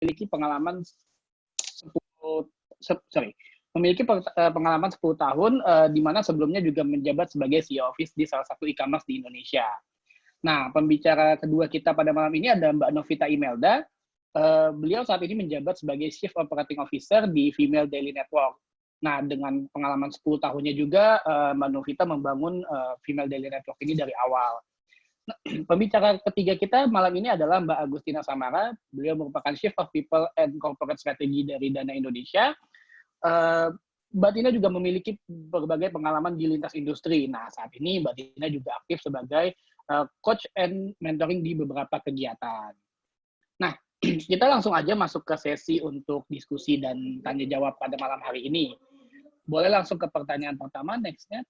memiliki pengalaman 10 sorry, memiliki pengalaman 10 tahun, di mana sebelumnya juga menjabat sebagai CEO Office di salah satu e-commerce di Indonesia. Nah, pembicara kedua kita pada malam ini ada Mbak Novita Imelda. Beliau saat ini menjabat sebagai Chief Operating Officer di Female Daily Network. Nah, dengan pengalaman 10 tahunnya juga, Mbak Novita membangun Female Daily Network ini dari awal. Nah, pembicara ketiga kita malam ini adalah Mbak Agustina Samara. Beliau merupakan Chief of People and Corporate Strategy dari Dana Indonesia. Mbak Tina juga memiliki berbagai pengalaman di lintas industri. Nah, saat ini Mbak Tina juga aktif sebagai coach and mentoring di beberapa kegiatan. Nah, kita langsung aja masuk ke sesi untuk diskusi dan tanya jawab pada malam hari ini. Boleh langsung ke pertanyaan pertama, next-nya.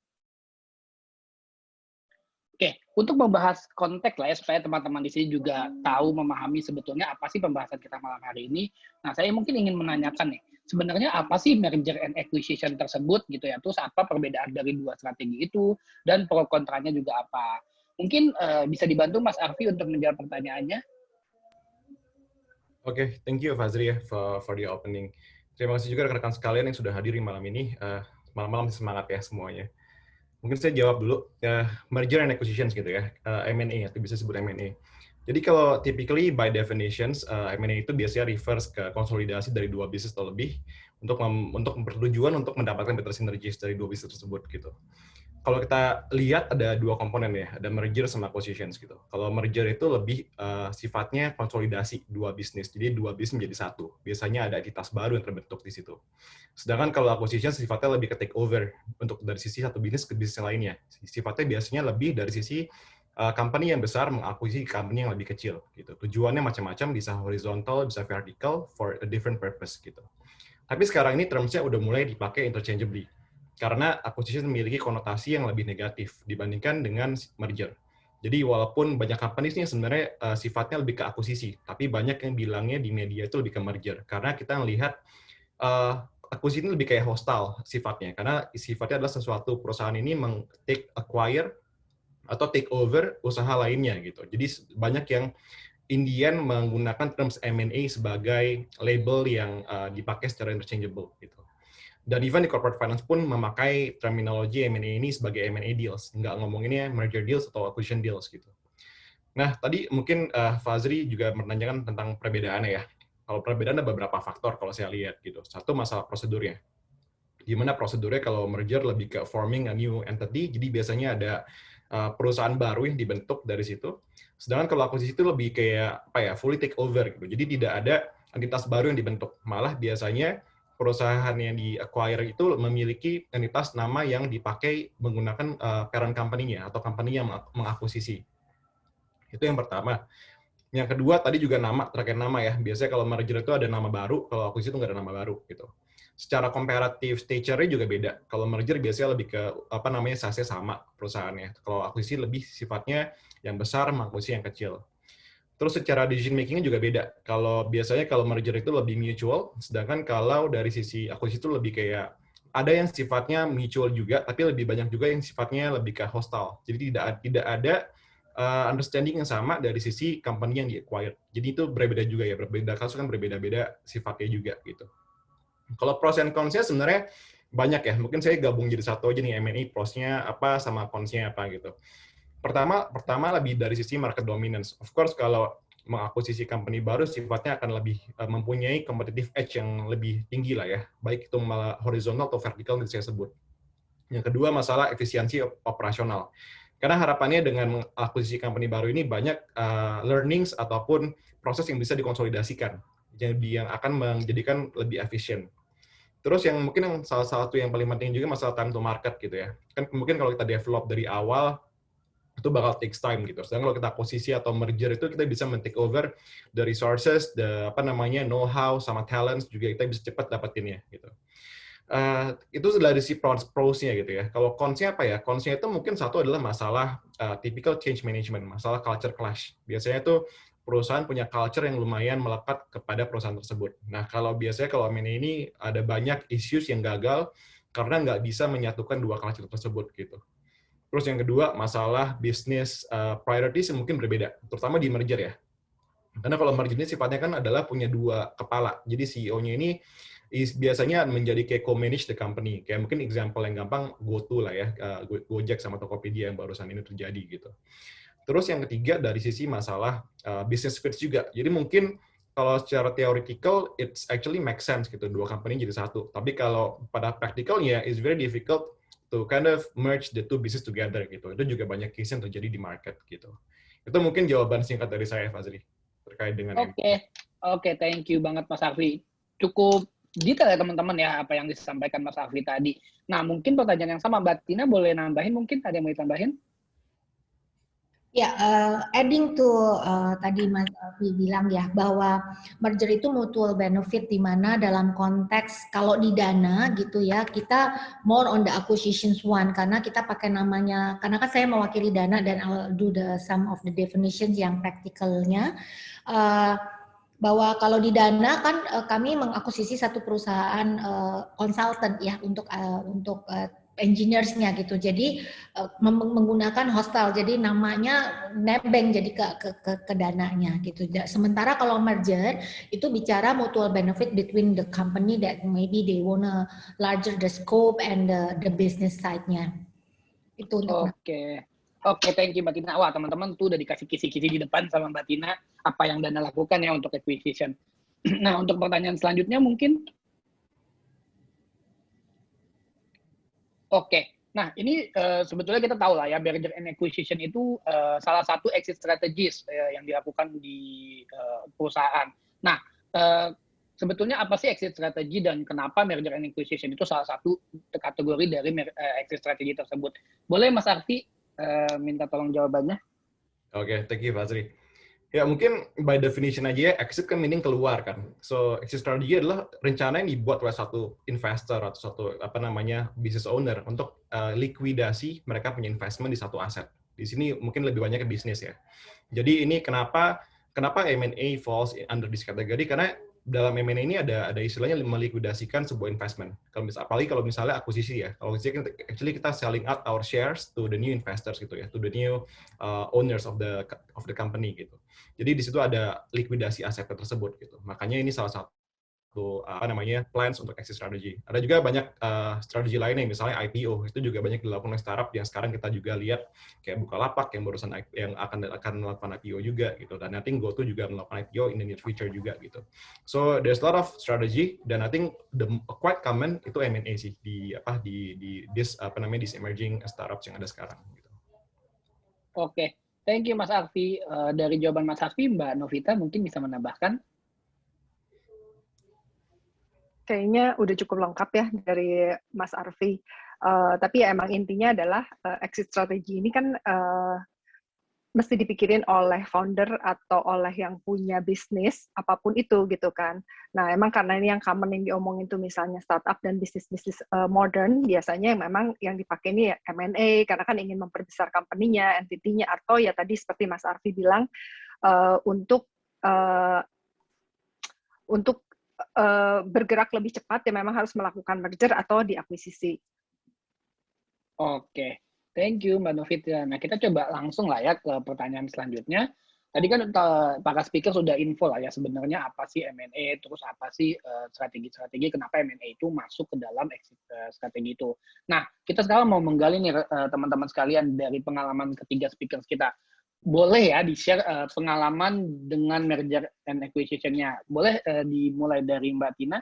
Oke, untuk membahas konteks lah ya, supaya teman-teman di sini juga tahu, memahami sebetulnya apa sih pembahasan kita malam hari ini. Nah, saya mungkin ingin menanyakan nih, sebenarnya apa sih merger and acquisition tersebut gitu ya, terus apa perbedaan dari dua strategi itu, dan pro kontranya juga apa. Mungkin bisa dibantu Mas Arfi untuk menjawab pertanyaannya. Oke, thank you Fazri ya for the opening. Terima kasih juga rekan-rekan sekalian yang sudah hadir di malam ini. Malam-malam semangat ya semuanya. Mungkin saya jawab dulu, merger and acquisitions gitu ya, M&A, atau bisa disebut M&A. Jadi kalau typically by definitions, M&A itu biasanya refers ke konsolidasi dari dua bisnis atau lebih untuk bertujuan untuk mendapatkan better synergies dari dua bisnis tersebut gitu. Kalau kita lihat ada dua komponen ya, ada merger sama acquisitions gitu. Kalau merger itu lebih sifatnya konsolidasi dua bisnis, jadi dua bisnis menjadi satu. Biasanya ada entitas baru yang terbentuk di situ. Sedangkan kalau acquisition sifatnya lebih ke take over untuk dari sisi satu bisnis ke bisnis yang lainnya. Sifatnya biasanya lebih dari sisi company yang besar mengakuisisi company yang lebih kecil gitu. Tujuannya macam-macam, bisa horizontal, bisa vertical for a different purpose gitu. Tapi sekarang ini terms-nya udah mulai dipakai interchangeably. Karena acquisition memiliki konotasi yang lebih negatif dibandingkan dengan merger. Jadi walaupun banyak companies ini sebenarnya sifatnya lebih ke akuisisi, tapi banyak yang bilangnya di media itu lebih ke merger. Karena kita melihat akuisisi ini lebih kayak hostile sifatnya. Karena sifatnya adalah sesuatu perusahaan ini take acquire atau take over usaha lainnya gitu. Jadi banyak yang Indian menggunakan terms M&A sebagai label yang dipakai secara interchangeable gitu. Dan even di corporate finance pun memakai terminologi M&A ini sebagai M&A deals, nggak ngomonginnya merger deals atau acquisition deals gitu. Nah, tadi mungkin Fazri juga menanyakan tentang perbedaannya ya. Kalau perbedaan ada beberapa faktor kalau saya lihat gitu. Satu, masalah prosedurnya. Gimana prosedurnya kalau merger lebih ke forming a new entity, jadi biasanya ada perusahaan baru yang dibentuk dari situ. Sedangkan kalau akuisisi itu lebih kayak apa ya, fully take over gitu. Jadi tidak ada entitas baru yang dibentuk. Malah biasanya perusahaan yang di-acquire itu memiliki entitas nama yang dipakai menggunakan parent company-nya atau company yang mengakuisisi. Itu yang pertama. Yang kedua, tadi juga nama, terkait nama ya. Biasanya kalau merger itu ada nama baru, kalau akuisisi itu nggak ada nama baru gitu. Secara komparatif stature-nya juga beda. Kalau merger biasanya lebih ke apa namanya, size-nya sama perusahaannya. Kalau akuisisi lebih sifatnya yang besar mengakuisisi yang kecil. Terus secara decision making-nya juga beda. Kalau biasanya kalau merger itu lebih mutual, sedangkan kalau dari sisi akuisisi itu lebih kayak ada yang sifatnya mutual juga, tapi lebih banyak juga yang sifatnya lebih ke hostile. Jadi tidak ada understanding yang sama dari sisi company yang di-acquired. Jadi itu berbeda juga ya, berbeda kasus kan berbeda-beda sifatnya juga gitu. Kalau pros and cons-nya sebenarnya banyak ya. Mungkin saya gabung jadi satu aja nih, M&A pros-nya apa sama cons-nya apa gitu. Pertama lebih dari sisi market dominance. Of course kalau mengakuisisi company baru sifatnya akan lebih mempunyai competitive edge yang lebih tinggi lah ya. Baik itu malah horizontal atau vertikal yang saya sebut. Yang kedua masalah efisiensi operasional. Karena harapannya dengan mengakuisisi company baru ini banyak learnings ataupun proses yang bisa dikonsolidasikan. Jadi yang akan menjadikan lebih efisien. Terus yang mungkin yang salah satu yang paling penting juga masalah time to market gitu ya. Kan mungkin kalau kita develop dari awal itu bakal takes time gitu. Sedangkan kalau kita akuisisi atau merger itu kita bisa men-take over the resources, know-how sama talents juga kita bisa cepat dapetinnya gitu. Itu dari si pros-nya gitu ya. Kalau cons-nya apa ya? Cons-nya itu mungkin satu adalah masalah typical change management, masalah culture clash. Biasanya itu perusahaan punya culture yang lumayan melekat kepada perusahaan tersebut. Nah, biasanya kalau M&A ini ada banyak issues yang gagal karena nggak bisa menyatukan dua culture tersebut gitu. Terus yang kedua, masalah business priorities yang mungkin berbeda, terutama di merger ya. Karena kalau merger ini sifatnya kan adalah punya dua kepala. Jadi CEO-nya ini biasanya menjadi kayak co-manage the company. Kayak mungkin example yang gampang GoTo lah ya, Gojek sama Tokopedia yang barusan ini terjadi gitu. Terus yang ketiga dari sisi masalah business fit juga. Jadi mungkin kalau secara theoretical it's actually make sense gitu dua company jadi satu. Tapi kalau pada practicalnya it's very difficult to kind of merge the two business together gitu. Itu juga banyak case yang terjadi di market gitu. Itu mungkin jawaban singkat dari saya, Fazri, terkait dengan ini. Oke, thank you banget Mas Afri. Cukup detail ya teman-teman ya apa yang disampaikan Mas Afri tadi. Nah, mungkin pertanyaan yang sama Mbak Tina boleh nambahin mungkin? Ada yang mau ditambahin? Ya, adding to tadi Mas Alfi bilang ya bahwa merger itu mutual benefit di mana dalam konteks kalau di Dana gitu ya kita more on the acquisitions one karena kita pakai namanya karena kan saya mewakili Dana dan I'll do the some of the definitions yang praktikalnya bahwa kalau di Dana kan kami mengakuisisi satu perusahaan konsultan ya untuk engineers-nya gitu. Jadi menggunakan hostel. Jadi namanya nebeng jadi ke dananya gitu. Sementara kalau merger itu bicara mutual benefit between the company that maybe they wanna larger the scope and the business side-nya. Itu untuk Oke, thank you Mbak Tina. Wah, teman-teman tuh udah dikasih kisi-kisi di depan sama Mbak Tina apa yang Dana lakukan ya untuk acquisition. Nah, untuk pertanyaan selanjutnya mungkin nah ini sebetulnya kita tahu lah ya merger and acquisition itu salah satu exit strategies yang dilakukan di perusahaan. Nah, sebetulnya apa sih exit strategy dan kenapa merger and acquisition itu salah satu kategori dari exit strategy tersebut? Boleh Mas Arfi minta tolong jawabannya? Oke, thank you Fazri. Ya mungkin by definition aja ya, exit kan meaning keluar kan. So exit strategy adalah rencana yang dibuat oleh satu investor atau satu business owner untuk likuidasi mereka punya investment di satu aset. Di sini mungkin lebih banyak ke bisnis ya. Jadi ini kenapa M&A falls under this category karena dalam M&A ini ada istilahnya melikuidasikan sebuah investment. Apalagi kalau misalnya akuisisi ya. Kalau akuisisi actually kita selling out our shares to the new investors gitu ya, to the new owners of the company gitu. Jadi di situ ada likuidasi aset tersebut gitu. Makanya ini salah satu plans untuk exit strategy. Ada juga banyak strategi lainnya, misalnya IPO. Itu juga banyak dilakukan oleh startup yang sekarang kita juga lihat kayak Bukalapak yang barusan yang akan melakukan IPO juga gitu. Dan I think GoTo juga melakukan IPO in the near future juga gitu. So there's a lot of strategy dan I think the quite common itu M&A sih di this emerging startups yang ada sekarang gitu. Oke. Thank you Mas Arfi. Dari jawaban Mas Arfi, Mbak Novita mungkin bisa menambahkan? Kayaknya udah cukup lengkap ya dari Mas Arfi. Tapi ya emang intinya adalah exit strategy ini kan mesti dipikirin oleh founder atau oleh yang punya bisnis apapun itu gitu kan. Nah emang karena ini yang common yang diomongin tuh misalnya startup dan bisnis-bisnis modern biasanya yang memang yang dipakai ini ya M&A karena kan ingin memperbesar company-nya, entity-nya atau ya tadi seperti Mas Arfi bilang untuk bergerak lebih cepat ya memang harus melakukan merger atau diakuisisi. Oke. Thank you Mbak Novita. Nah, kita coba langsung lah ya ke pertanyaan selanjutnya. Tadi kan para speaker sudah info lah ya sebenarnya apa sih M&A, terus apa sih strategi-strategi kenapa M&A itu masuk ke dalam exit strategi itu. Nah, kita sekarang mau menggali nih teman-teman sekalian dari pengalaman ketiga speaker kita. Boleh ya di-share pengalaman dengan merger and acquisition-nya. Boleh dimulai dari Mbak Tina?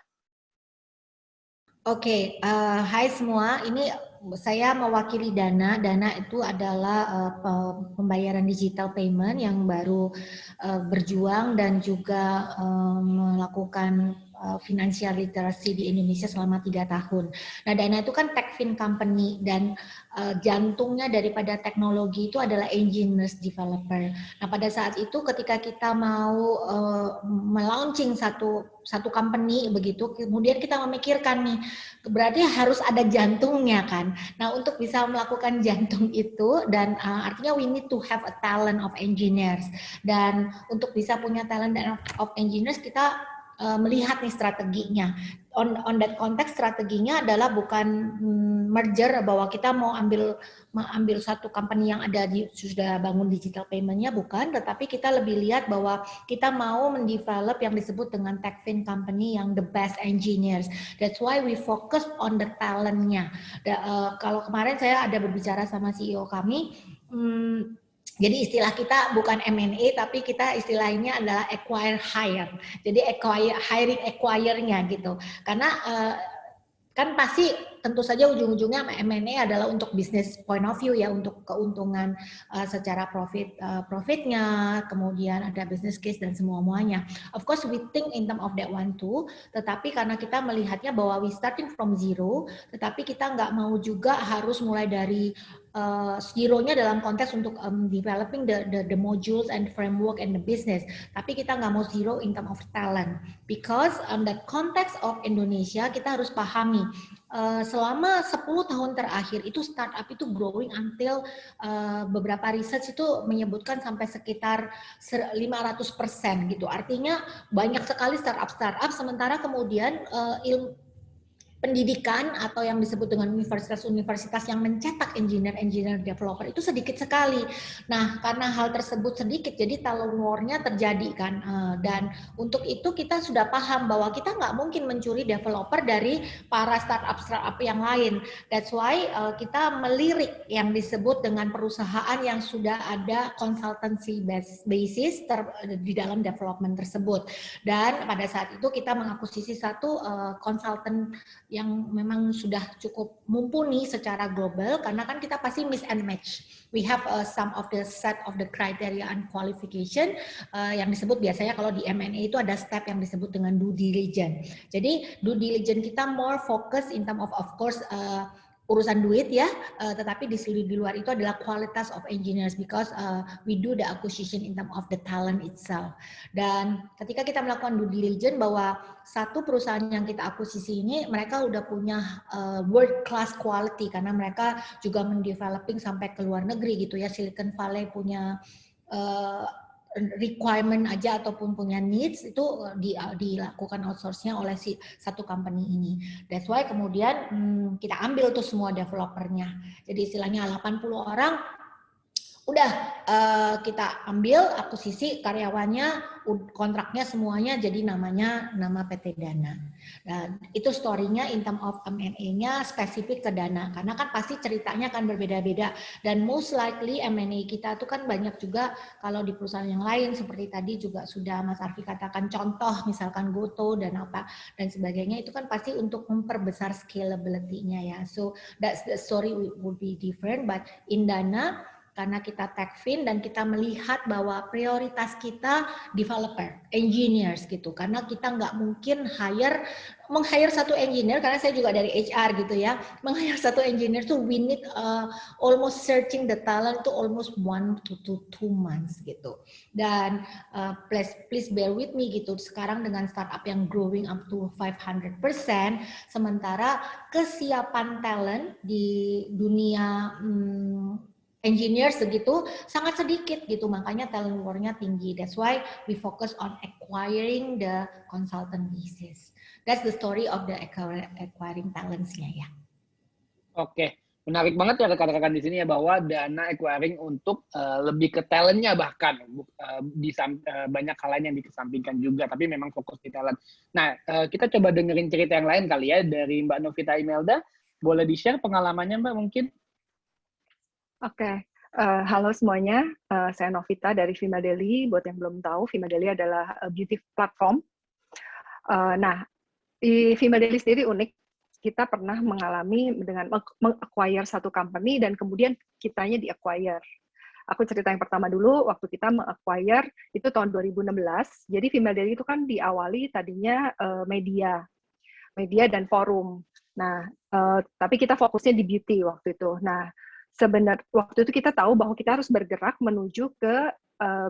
Oke, hai semua. Ini saya mewakili Dana. Dana itu adalah pembayaran digital payment yang baru berjuang dan juga melakukan financial literacy di Indonesia selama 3 tahun. Nah, Dana itu kan techfin company dan jantungnya daripada teknologi itu adalah engineers developer. Nah, pada saat itu ketika kita mau melaunching satu company begitu, kemudian kita memikirkan nih, berarti harus ada jantungnya kan. Nah, untuk bisa melakukan jantung itu dan artinya we need to have a talent of engineers. Dan untuk bisa punya talent of engineers kita melihat nih strateginya. On that konteks strateginya adalah bukan merger bahwa kita mau ambil satu company yang sudah bangun digital payment-nya, bukan, tetapi kita lebih lihat bahwa kita mau mendevelop yang disebut dengan TechFin company yang the best engineers. That's why we focus on the talent-nya. Kalau kemarin saya ada berbicara sama CEO kami, jadi istilah kita bukan M&A, tapi kita istilahnya adalah acquire hire. Jadi hiring acquire-nya gitu. Karena kan pasti tentu saja ujung-ujungnya M&A adalah untuk business point of view ya, untuk keuntungan secara profitnya, kemudian ada business case dan semuanya. Of course we think in term of that one too, tetapi karena kita melihatnya bahwa we starting from zero, tetapi kita nggak mau juga harus mulai dari zero-nya dalam konteks untuk developing the modules and framework and the business, tapi kita nggak mau zero in term of talent, because on the context of Indonesia kita harus pahami selama 10 tahun terakhir itu startup itu growing until beberapa research itu menyebutkan sampai sekitar 500% gitu, artinya banyak sekali startup sementara kemudian pendidikan atau yang disebut dengan universitas-universitas yang mencetak engineer developer itu sedikit sekali. Nah, karena hal tersebut sedikit, jadi talent war-nya terjadi kan. Dan untuk itu kita sudah paham bahwa kita nggak mungkin mencuri developer dari para startup yang lain. That's why kita melirik yang disebut dengan perusahaan yang sudah ada consultancy basis di dalam development tersebut. Dan pada saat itu kita mengakuisisi satu konsultan yang memang sudah cukup mumpuni secara global, karena kan kita pasti mix and match. We have some of the set of the criteria and qualification yang disebut biasanya kalau di M&A itu ada step yang disebut dengan due diligence. Jadi due diligence kita more focus in term of course urusan duit ya, tetapi di luar itu adalah kualitas of engineers, because we do the acquisition in term of the talent itself. Dan ketika kita melakukan due diligence bahwa satu perusahaan yang kita akuisisi ini mereka udah punya world class quality, karena mereka juga mendeveloping sampai ke luar negeri gitu ya. Silicon Valley punya requirement aja ataupun punya needs itu dilakukan outsource-nya oleh satu company ini. That's why kemudian kita ambil tuh semua developernya. Jadi istilahnya 80 orang udah kita ambil akuisisi karyawannya, kontraknya semuanya, jadi nama PT Dana. Dan itu story-nya in term of M&A-nya spesifik ke Dana, karena kan pasti ceritanya akan berbeda-beda. Dan most likely M&A kita itu kan banyak juga kalau di perusahaan yang lain, seperti tadi juga sudah Mas Arfi katakan contoh, misalkan Goto dan apa dan sebagainya, itu kan pasti untuk memperbesar scalability-nya ya. So that's the story would be different, but in Dana karena kita TechFin dan kita melihat bahwa prioritas kita developer, engineers gitu. Karena kita nggak mungkin meng-hire satu engineer, karena saya juga dari HR gitu ya, meng-hire satu engineer tuh we need almost searching the talent to almost 1 to 2 months gitu. Dan please bear with me gitu, sekarang dengan startup yang growing up to 500%, sementara kesiapan talent di dunia engineer segitu sangat sedikit gitu, makanya talent war-nya tinggi. That's why we focus on acquiring the consultant basis. That's the story of the acquiring talents-nya ya. Oke, menarik banget ya rekan-rekan di sini ya, bahwa Dana acquiring untuk lebih ke talent-nya, bahkan banyak hal lain yang dikesampingkan juga, tapi memang fokus di talent. Nah, kita coba dengerin cerita yang lain kali ya dari Mbak Novita Imelda. Boleh di-share pengalamannya Mbak mungkin? Oke, halo semuanya, saya Novita dari Vimadeli. Buat yang belum tahu, Vimadeli adalah beauty platform. Nah, di Vimadeli sendiri unik, kita pernah mengalami dengan meng-acquire satu company dan kemudian kitanya di-acquire. Aku cerita yang pertama dulu, waktu kita meng-acquire itu tahun 2016, jadi Vimadeli itu kan diawali tadinya media dan forum. Nah, tapi kita fokusnya di beauty waktu itu. Nah, sebenarnya waktu itu kita tahu bahwa kita harus bergerak menuju ke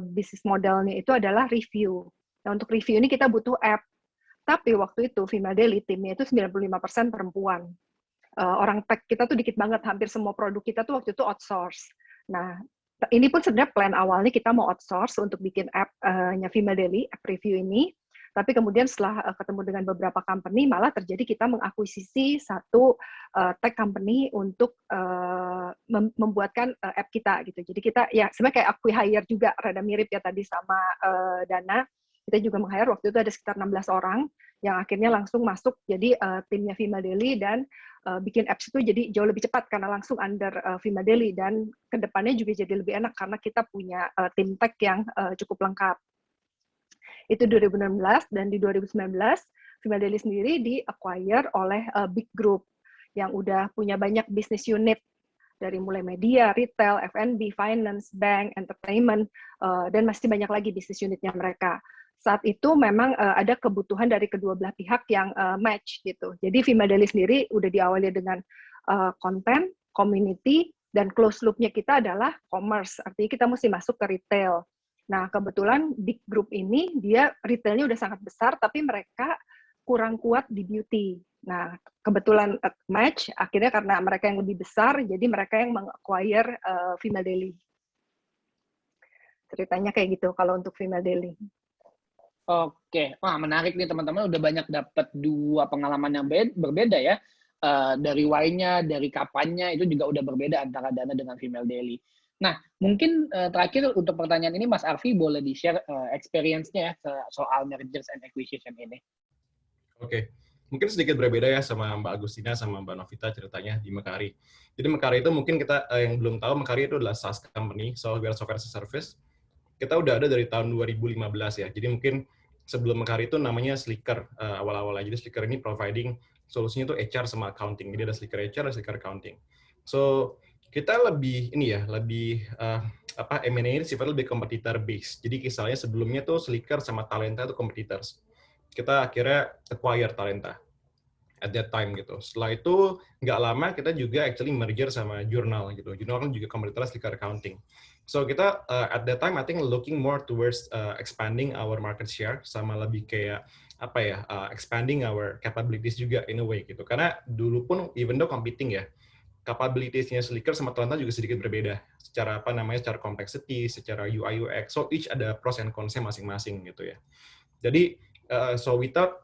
bisnis modelnya itu adalah review. Nah, untuk review ini kita butuh app. Tapi waktu itu Vimadeli timnya itu 95% perempuan. Orang tech kita tuh dikit banget, hampir semua produk kita tuh waktu itu outsource. Nah, ini pun sebenarnya plan awalnya kita mau outsource untuk bikin app-nya Vimadeli, app review ini. Tapi kemudian setelah ketemu dengan beberapa company, malah terjadi kita mengakuisisi satu tech company untuk membuatkan app kita gitu. Jadi kita ya sebenarnya kayak acqui-hire juga, rada mirip ya tadi sama Dana. Kita juga meng-hire waktu itu ada sekitar 16 orang yang akhirnya langsung masuk jadi timnya Female Daily dan bikin apps itu jadi jauh lebih cepat karena langsung under Female Daily, dan kedepannya juga jadi lebih enak karena kita punya tim tech yang cukup lengkap. Itu 2016, dan di 2019 Female Daily sendiri di-acquire oleh Big Group yang udah punya banyak business unit dari mulai media, retail, F&B, finance, bank, entertainment, dan masih banyak lagi bisnis unitnya mereka. Saat itu memang ada kebutuhan dari kedua belah pihak yang match gitu. Jadi Female Daily sendiri udah diawali dengan konten, community, dan close loop-nya kita adalah commerce. Artinya kita mesti masuk ke retail. Nah, kebetulan Big Group ini dia retailnya udah sangat besar, tapi mereka kurang kuat di beauty. Nah, kebetulan match, akhirnya karena mereka yang lebih besar, jadi mereka yang meng-acquire Female Daily. Ceritanya kayak gitu kalau untuk Female Daily. Oke, wah menarik nih teman-teman, udah banyak dapat 2 pengalaman yang berbeda ya. Dari why-nya, dari kapannya, itu juga udah berbeda antara Dana dengan Female Daily. Nah, mungkin terakhir untuk pertanyaan ini, Mas Arfi boleh di-share experience-nya ya soal mergers and acquisition ini. Oke, mungkin sedikit berbeda ya sama Mbak Agustina sama Mbak Novita ceritanya di Mekari. Jadi Mekari itu mungkin kita yang belum tahu, Mekari itu adalah SaaS company, software as a service. Kita udah ada dari tahun 2015 ya. Jadi mungkin sebelum Mekari itu namanya Slicker awal-awalnya. Jadi Slicker ini providing solusinya itu HR sama accounting. Jadi ada Slicker HR, ada Slicker accounting. So kita lebih ini ya, lebih M&A ini sifatnya lebih competitor based. Jadi misalnya sebelumnya tuh Slicker sama Talenta itu competitors. Kita akhirnya acquire Talenta at that time gitu. Setelah itu nggak lama kita juga actually merger sama Jurnal gitu. Jurnal kan juga competitor Slicker accounting. So kita at that time I think looking more towards expanding our market share sama lebih kayak apa ya, expanding our capabilities juga in a way gitu. Karena dulu pun even though competing ya, capabilities-nya Slicker sama Talenta juga sedikit berbeda. Secara apa namanya, secara complexity, secara UI UX. So each ada pros and cons-nya masing-masing gitu ya. Jadi so we thought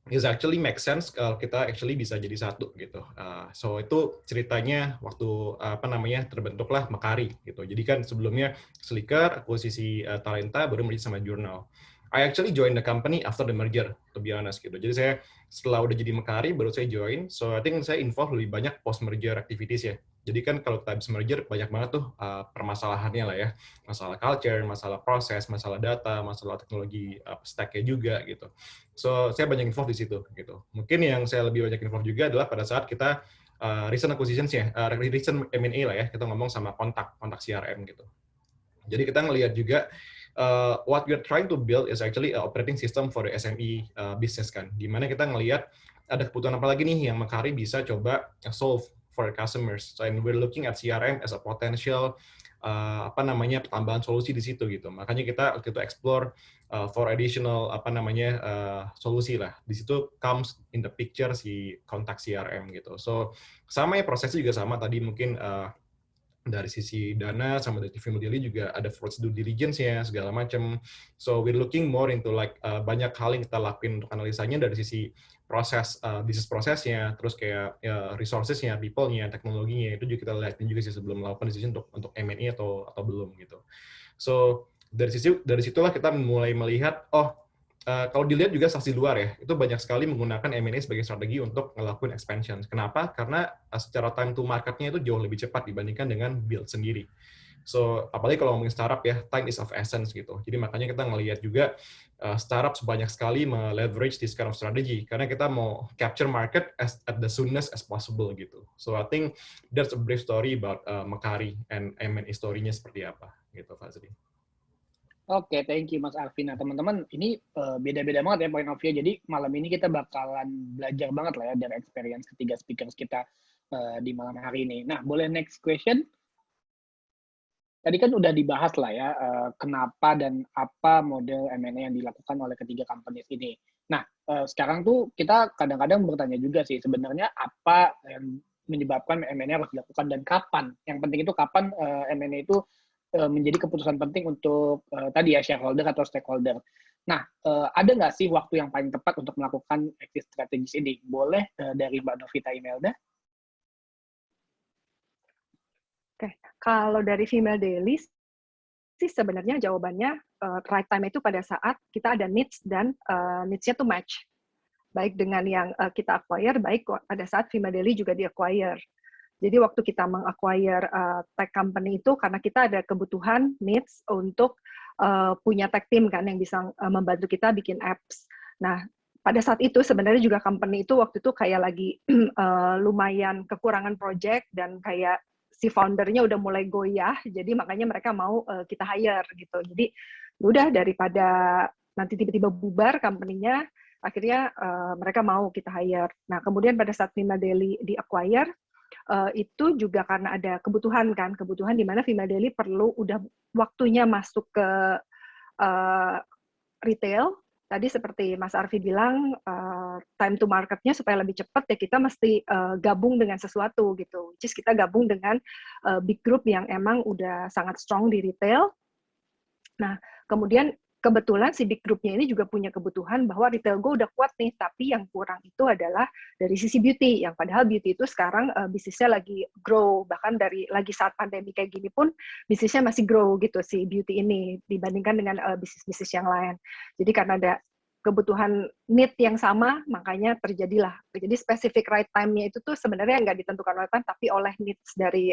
it actually make sense kalau kita actually bisa jadi satu gitu. So itu ceritanya waktu apa namanya terbentuklah Mekari gitu. Jadi kan sebelumnya Slicker, akuisisi Talenta, baru merger sama Jurnal. I actually joined the company after the merger, to be honest gitu. Jadi saya setelah udah jadi Mekari baru saya join. So I think saya involve lebih banyak post merger activities ya. Jadi kan kalau kita habis merger banyak banget tuh permasalahannya lah ya. Masalah culture, masalah proses, masalah data, masalah teknologi stack-nya juga gitu. So saya banyak involve di situ gitu. Mungkin yang saya lebih banyak involve juga adalah pada saat kita recent acquisitions-nya, recent M&A lah ya. Kita ngomong sama kontak CRM gitu. Jadi kita ngelihat juga what we're trying to build is actually an operating system for the SME business kan. Dimana kita ngelihat ada kebutuhan apa lagi nih yang Mekari bisa coba solve for the customers. So, and we're looking at CRM as a potential apa namanya tambahan solusi di situ gitu. Makanya kita explore for additional apa namanya solusi lah. Di situ comes in the picture si kontak CRM gitu. So sama ya, prosesnya juga sama tadi mungkin dari sisi dana sama dari Female Daily juga ada due diligence-nya segala macam. So we're looking more into like banyak hal yang kita lakuin untuk analisanya dari sisi proses bisnis prosesnya, terus kayak resources-nya, people-nya, teknologinya itu juga kita lihatin juga sih sebelum melakukan decision untuk M&A atau belum gitu. So dari situlah kita mulai melihat kalau dilihat juga saksi luar ya, itu banyak sekali menggunakan M&A sebagai strategi untuk ngelakuin expansion. Kenapa? Karena secara time to market-nya itu jauh lebih cepat dibandingkan dengan build sendiri. So, apalagi kalau ngomongin startup ya, time is of essence gitu. Jadi makanya kita ngelihat juga startup sebanyak sekali leverage this kind of strategy. Karena kita mau capture market at the soonest as possible gitu. So, I think that's a brief story about Mekari and M&A story-nya seperti apa gitu, Fazri. Oke, thank you Mas Arfi. Nah teman-teman, ini beda-beda banget ya point of view. Jadi malam ini kita bakalan belajar banget lah ya dari experience ketiga speakers kita di malam hari ini. Nah, boleh next question? Tadi kan udah dibahas lah ya, kenapa dan apa model M&A yang dilakukan oleh ketiga companies ini. Nah, sekarang tuh kita kadang-kadang bertanya juga sih, sebenarnya apa yang menyebabkan M&A harus dilakukan dan kapan? Yang penting itu kapan M&A itu menjadi keputusan penting untuk tadi ya shareholder atau stakeholder. Nah, ada nggak sih waktu yang paling tepat untuk melakukan exit strategis ini? Boleh dari Mbak Novita Imelda? Oke, kalau dari Female Daily sih sebenarnya jawabannya right time itu pada saat kita ada needs dan needs-nya tuh match. Baik dengan yang kita acquire, baik pada saat Female Daily juga di-acquire. Jadi waktu kita meng-acquire tech company itu karena kita ada kebutuhan needs untuk punya tech team kan yang bisa membantu kita bikin apps. Nah, pada saat itu sebenarnya juga company itu waktu itu kayak lagi lumayan kekurangan project dan kayak si foundernya udah mulai goyah, jadi makanya mereka mau kita hire gitu. Jadi udah daripada nanti tiba-tiba bubar company-nya, akhirnya mereka mau kita hire. Nah, kemudian pada saat Female Daily di-acquire, itu juga karena ada kebutuhan di mana Female Daily perlu udah waktunya masuk ke retail. Tadi seperti Mas Arfi bilang, time to market-nya supaya lebih cepat ya kita mesti gabung dengan sesuatu gitu. Which is kita gabung dengan big group yang emang udah sangat strong di retail. Nah, kemudian kebetulan si big group-nya ini juga punya kebutuhan bahwa retail gue udah kuat nih, tapi yang kurang itu adalah dari sisi beauty, yang padahal beauty itu sekarang bisnisnya lagi grow, bahkan dari lagi saat pandemi kayak gini pun bisnisnya masih grow gitu si beauty ini dibandingkan dengan bisnis-bisnis yang lain. Jadi karena ada kebutuhan need yang sama, makanya terjadilah. Jadi spesifik right time-nya itu tuh sebenarnya nggak ditentukan oleh time, tapi oleh needs dari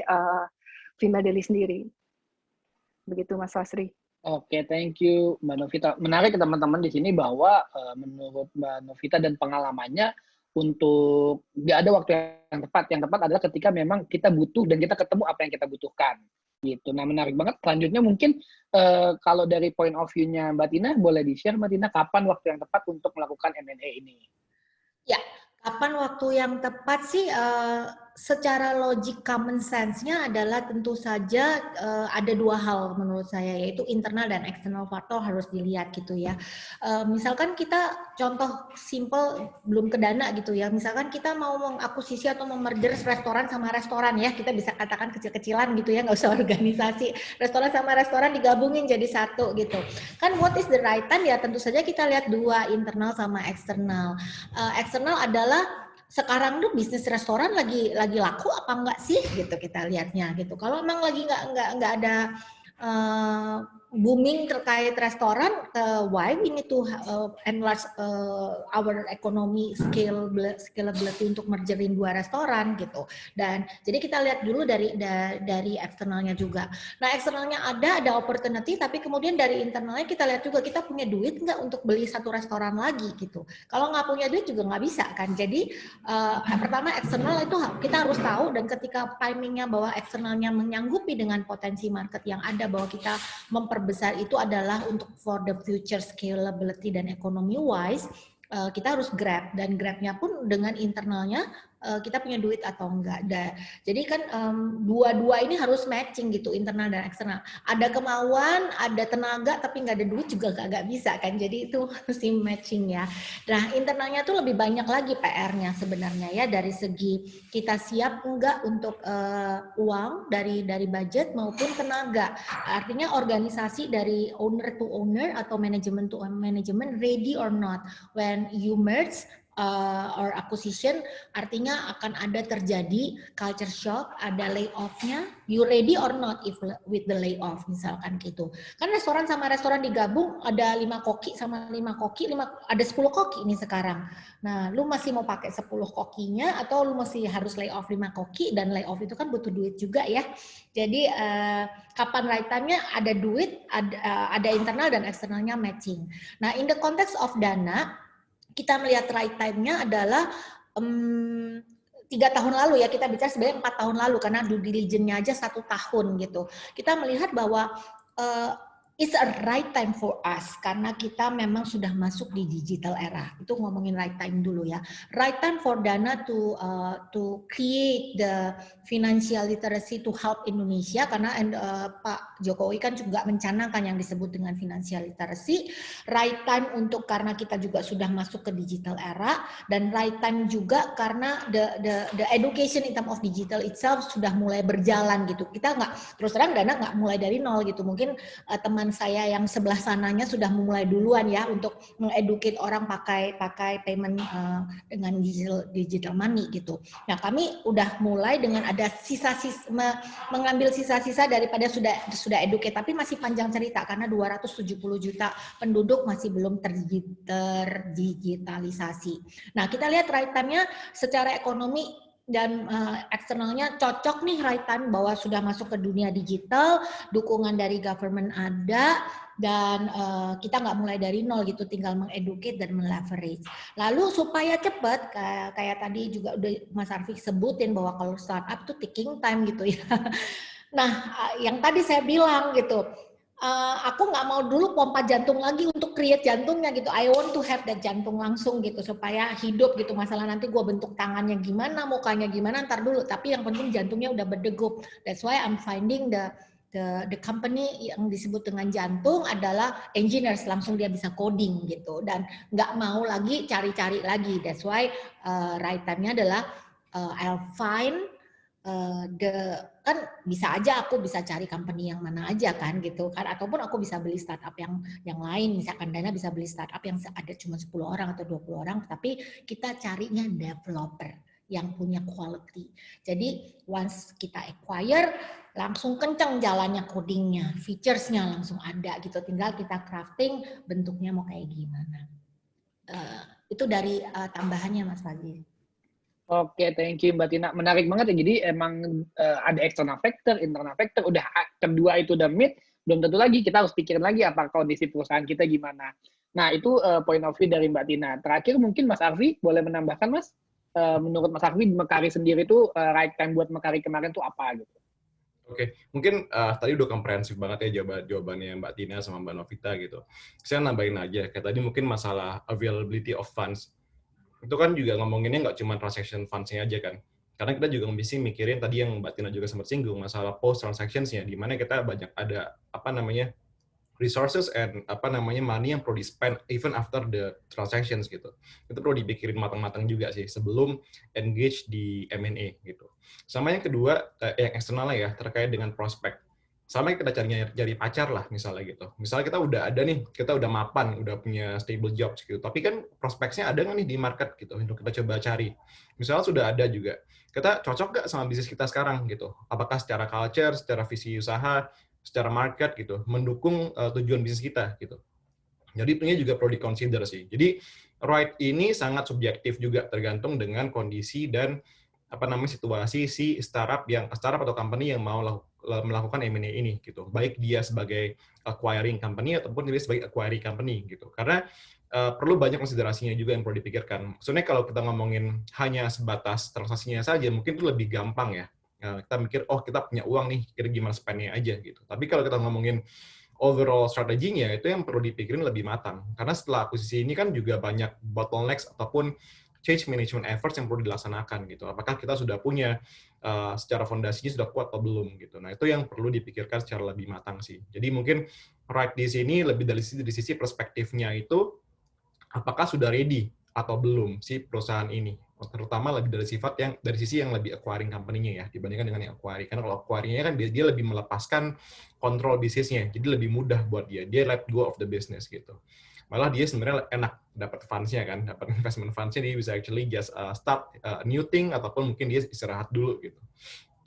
Female Daily sendiri. Begitu Mas Wasri. Oke, thank you Mbak Novita. Menarik teman-teman di sini bahwa menurut Mbak Novita dan pengalamannya untuk nggak ada waktu yang tepat. Yang tepat adalah ketika memang kita butuh dan kita ketemu apa yang kita butuhkan. Gitu. Nah, menarik banget. Selanjutnya mungkin kalau dari point of view-nya Mbak Tina, boleh di-share Mbak Tina kapan waktu yang tepat untuk melakukan M&A ini? Ya, kapan waktu yang tepat sih? Secara logik common sense-nya adalah tentu saja ada dua hal menurut saya, yaitu internal dan external faktor harus dilihat gitu ya. Misalkan kita contoh simple belum ke dana gitu ya, misalkan kita mau mengakuisisi atau memerger restoran sama restoran ya, kita bisa katakan kecil-kecilan gitu ya, nggak usah organisasi, restoran sama restoran digabungin jadi satu gitu. Kan what is the right time ya, tentu saja kita lihat dua, internal sama eksternal. Eksternal adalah sekarang tuh bisnis restoran lagi laku apa enggak sih gitu kita lihatnya gitu. Kalau emang lagi nggak ada booming terkait restoran, why we need to enlarge our economy scalability untuk mergerin dua restoran gitu. Dan jadi kita lihat dulu dari eksternalnya juga. Nah, eksternalnya ada opportunity, tapi kemudian dari internalnya kita lihat juga kita punya duit nggak untuk beli satu restoran lagi gitu. Kalau nggak punya duit juga nggak bisa kan. Jadi pertama eksternal itu kita harus tahu, dan ketika timingnya bahwa eksternalnya menyanggupi dengan potensi market yang ada, bahwa kita memperbesar itu adalah untuk for the future scalability dan economy wise, kita harus grab, dan grabnya pun dengan internalnya kita punya duit atau enggak. Jadi kan dua-dua ini harus matching gitu, internal dan eksternal. Ada kemauan, ada tenaga, tapi nggak ada duit juga nggak bisa kan. Jadi itu mesti matching ya. Nah, internalnya tuh lebih banyak lagi PR-nya sebenarnya ya, dari segi kita siap enggak untuk uang dari budget maupun tenaga. Artinya organisasi dari owner to owner atau manajemen to manajemen ready or not. When you merge or acquisition, artinya akan ada terjadi culture shock, ada layoff-nya, you ready or not if with the layoff misalkan gitu. Kan restoran sama restoran digabung, ada 5 koki sama 5 koki, ada 10 koki ini sekarang. Nah, lu masih mau pakai 10 kokinya atau lu masih harus layoff 5 koki, dan layoff itu kan butuh duit juga ya. Jadi kapan right time-nya, ada duit, ada internal dan eksternalnya matching. Nah, in the context of dana, kita melihat right time-nya adalah 3 tahun lalu ya, kita bicara sebenarnya 4 tahun lalu karena due diligence-nya aja 1 tahun gitu. Kita melihat bahwa it's a right time for us karena kita memang sudah masuk di digital era. Itu ngomongin right time dulu ya. Right time for Dana to create the financial literacy to help Indonesia, karena Pak Jokowi kan juga mencanangkan yang disebut dengan financial literacy. Right time untuk karena kita juga sudah masuk ke digital era, dan right time juga karena the education in terms of digital itself sudah mulai berjalan gitu. Kita nggak, terus terang Dana nggak mulai dari nol gitu. Mungkin teman teman saya yang sebelah sananya sudah mulai duluan ya untuk mengeducate orang pakai payment dengan digital money gitu. Nah, kami udah mulai dengan ada sisa-sisa mengambil sisa-sisa daripada sudah educate, tapi masih panjang cerita karena 270 juta penduduk masih belum terdigitalisasi. Nah, kita lihat right time-nya secara ekonomi dan eksternalnya cocok nih right time bahwa sudah masuk ke dunia digital, dukungan dari government ada, dan kita nggak mulai dari nol gitu, tinggal mengeducate dan meleverage. Lalu supaya cepat, kayak tadi juga udah Mas Arfi sebutin bahwa kalau startup tuh taking time gitu ya. Nah, yang tadi saya bilang gitu, aku nggak mau dulu pompa jantung lagi untuk create jantungnya gitu. I want to have that jantung langsung gitu supaya hidup gitu. Masalah nanti gue bentuk tangannya gimana, mukanya gimana, ntar dulu. Tapi yang penting jantungnya udah berdegup. That's why I'm finding the company yang disebut dengan jantung adalah engineers, langsung dia bisa coding gitu dan nggak mau lagi cari-cari lagi. That's why right time-nya adalah I'll find kan bisa aja aku bisa cari company yang mana aja kan gitu kan, ataupun aku bisa beli startup yang lain, misalkan Dana bisa beli startup yang ada cuma 10 orang atau 20 orang, tapi kita carinya developer yang punya quality. Jadi once kita acquire langsung kenceng jalannya codingnya, featuresnya langsung ada gitu, tinggal kita crafting bentuknya mau kayak gimana. Itu dari tambahannya Mas Fadli. Oke, thank you Mbak Tina. Menarik banget ya. Jadi emang ada external factor, internal factor. Udah kedua itu udah meet, belum tentu lagi kita harus pikirin lagi apa kondisi perusahaan kita gimana. Nah, itu point of view dari Mbak Tina. Terakhir mungkin Mas Arfi boleh menambahkan Mas? Menurut Mas Arfi Mekari sendiri tuh right time buat Mekari kemarin tuh apa gitu? Oke, mungkin tadi udah komprehensif banget ya jawabannya Mbak Tina sama Mbak Novita gitu. Saya nambahin aja, kayak tadi mungkin masalah availability of funds. Itu kan juga ngomonginnya nggak cuma transaction funds-nya aja kan. Karena kita juga mesti mikirin tadi yang Mbak Tina juga sempat singgung, masalah post transactions-nya, di mana kita banyak ada resources and money yang perlu di-spend even after the transactions gitu. Itu perlu dipikirin matang-matang juga sih sebelum engage di M&A gitu. Sama yang kedua, yang eksternal ya, terkait dengan prospek. Sama kita cari pacar lah misalnya gitu. Misalnya kita udah ada nih, kita udah mapan, udah punya stable jobs gitu. Tapi kan prospeknya ada nggak nih di market gitu untuk kita coba cari. Misalnya sudah ada juga. Kita cocok nggak sama bisnis kita sekarang gitu? Apakah secara culture, secara visi usaha, secara market gitu, mendukung tujuan bisnis kita gitu. Jadi itunya juga perlu di-consider sih. Jadi right ini sangat subjektif juga tergantung dengan kondisi dan situasi si startup atau company yang mau melakukan M&A ini gitu. Baik dia sebagai acquiring company ataupun dia sebagai acquiring company gitu. Karena perlu banyak konsiderasinya juga yang perlu dipikirkan. Maksudnya kalau kita ngomongin hanya sebatas transaksinya saja mungkin itu lebih gampang ya. Kita mikir kita punya uang nih, kira gimana spend-nya aja gitu. Tapi kalau kita ngomongin overall strateginya itu yang perlu dipikirin lebih matang. Karena setelah akuisisi ini kan juga banyak bottlenecks ataupun change management efforts yang perlu dilaksanakan gitu. Apakah kita sudah punya secara fondasinya sudah kuat atau belum gitu. Nah, itu yang perlu dipikirkan secara lebih matang sih. Jadi mungkin right di sini lebih dari sisi perspektifnya itu apakah sudah ready atau belum si perusahaan ini. Terutama lebih dari sisi yang lebih acquiring company-nya ya dibandingkan dengan yang acquiring. Karena kalau acquiring-nya kan dia lebih melepaskan kontrol bisnisnya. Jadi lebih mudah buat dia. Dia let go of the business gitu. Malah dia sebenarnya enak dapat funds-nya kan, dapat investment funds-nya, dia bisa actually just start new thing ataupun mungkin dia istirahat dulu gitu.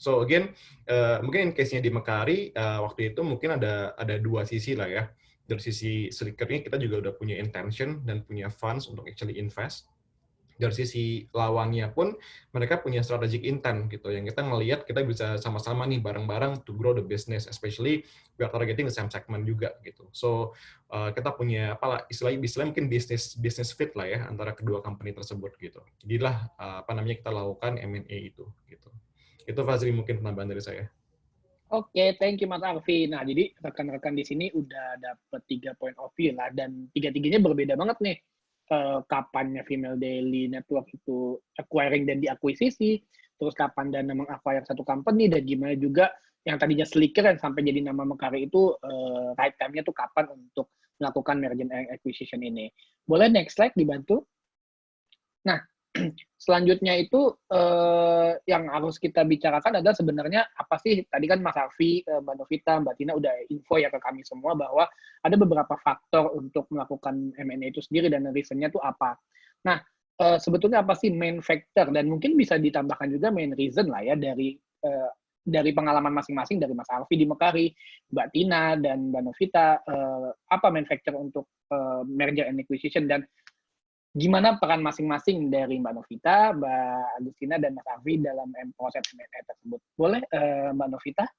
So again, mungkin case-nya di Mekari waktu itu mungkin ada dua sisi lah ya. Dari sisi Slickernya kita juga udah punya intention dan punya funds untuk actually invest. Dari sisi lawannya pun mereka punya strategic intent gitu yang kita ngelihat kita bisa sama-sama nih bareng-bareng to grow the business, especially we are targeting the same segment juga gitu. So kita punya istilahnya mungkin business fit lah ya antara kedua company tersebut gitu. Jadilah kita lakukan M&A itu gitu. Itu Fazri mungkin penambahan dari saya. Oke, thank you Mas Arfi. Nah, jadi rekan-rekan di sini udah dapet 3 point of view lah, dan tiga-tiganya berbeda banget nih. Kapannya Female Daily Network itu acquiring dan diakuisisi, terus kapan Dana meng-acquire satu company, dan gimana juga yang tadinya Slicker yang sampai jadi nama Mekari itu right time-nya tuh kapan untuk melakukan merger and acquisition ini. Boleh next slide dibantu? Nah, Selanjutnya itu yang harus kita bicarakan adalah sebenarnya apa sih, tadi kan Mas Arfi, Mbak Novita, Mbak Tina udah info ya ke kami semua bahwa ada beberapa faktor untuk melakukan M&A itu sendiri dan reason-nya itu apa. Nah, sebetulnya apa sih main factor, dan mungkin bisa ditambahkan juga main reason lah ya dari pengalaman masing-masing, dari Mas Arfi di Mekari, Mbak Tina, dan Mbak Novita, apa main factor untuk merger and acquisition, dan gimana peran masing-masing dari Mbak Novita, Mbak Agustina, dan Mas Arfi dalam proses M&A tersebut. Boleh, Mbak Novita?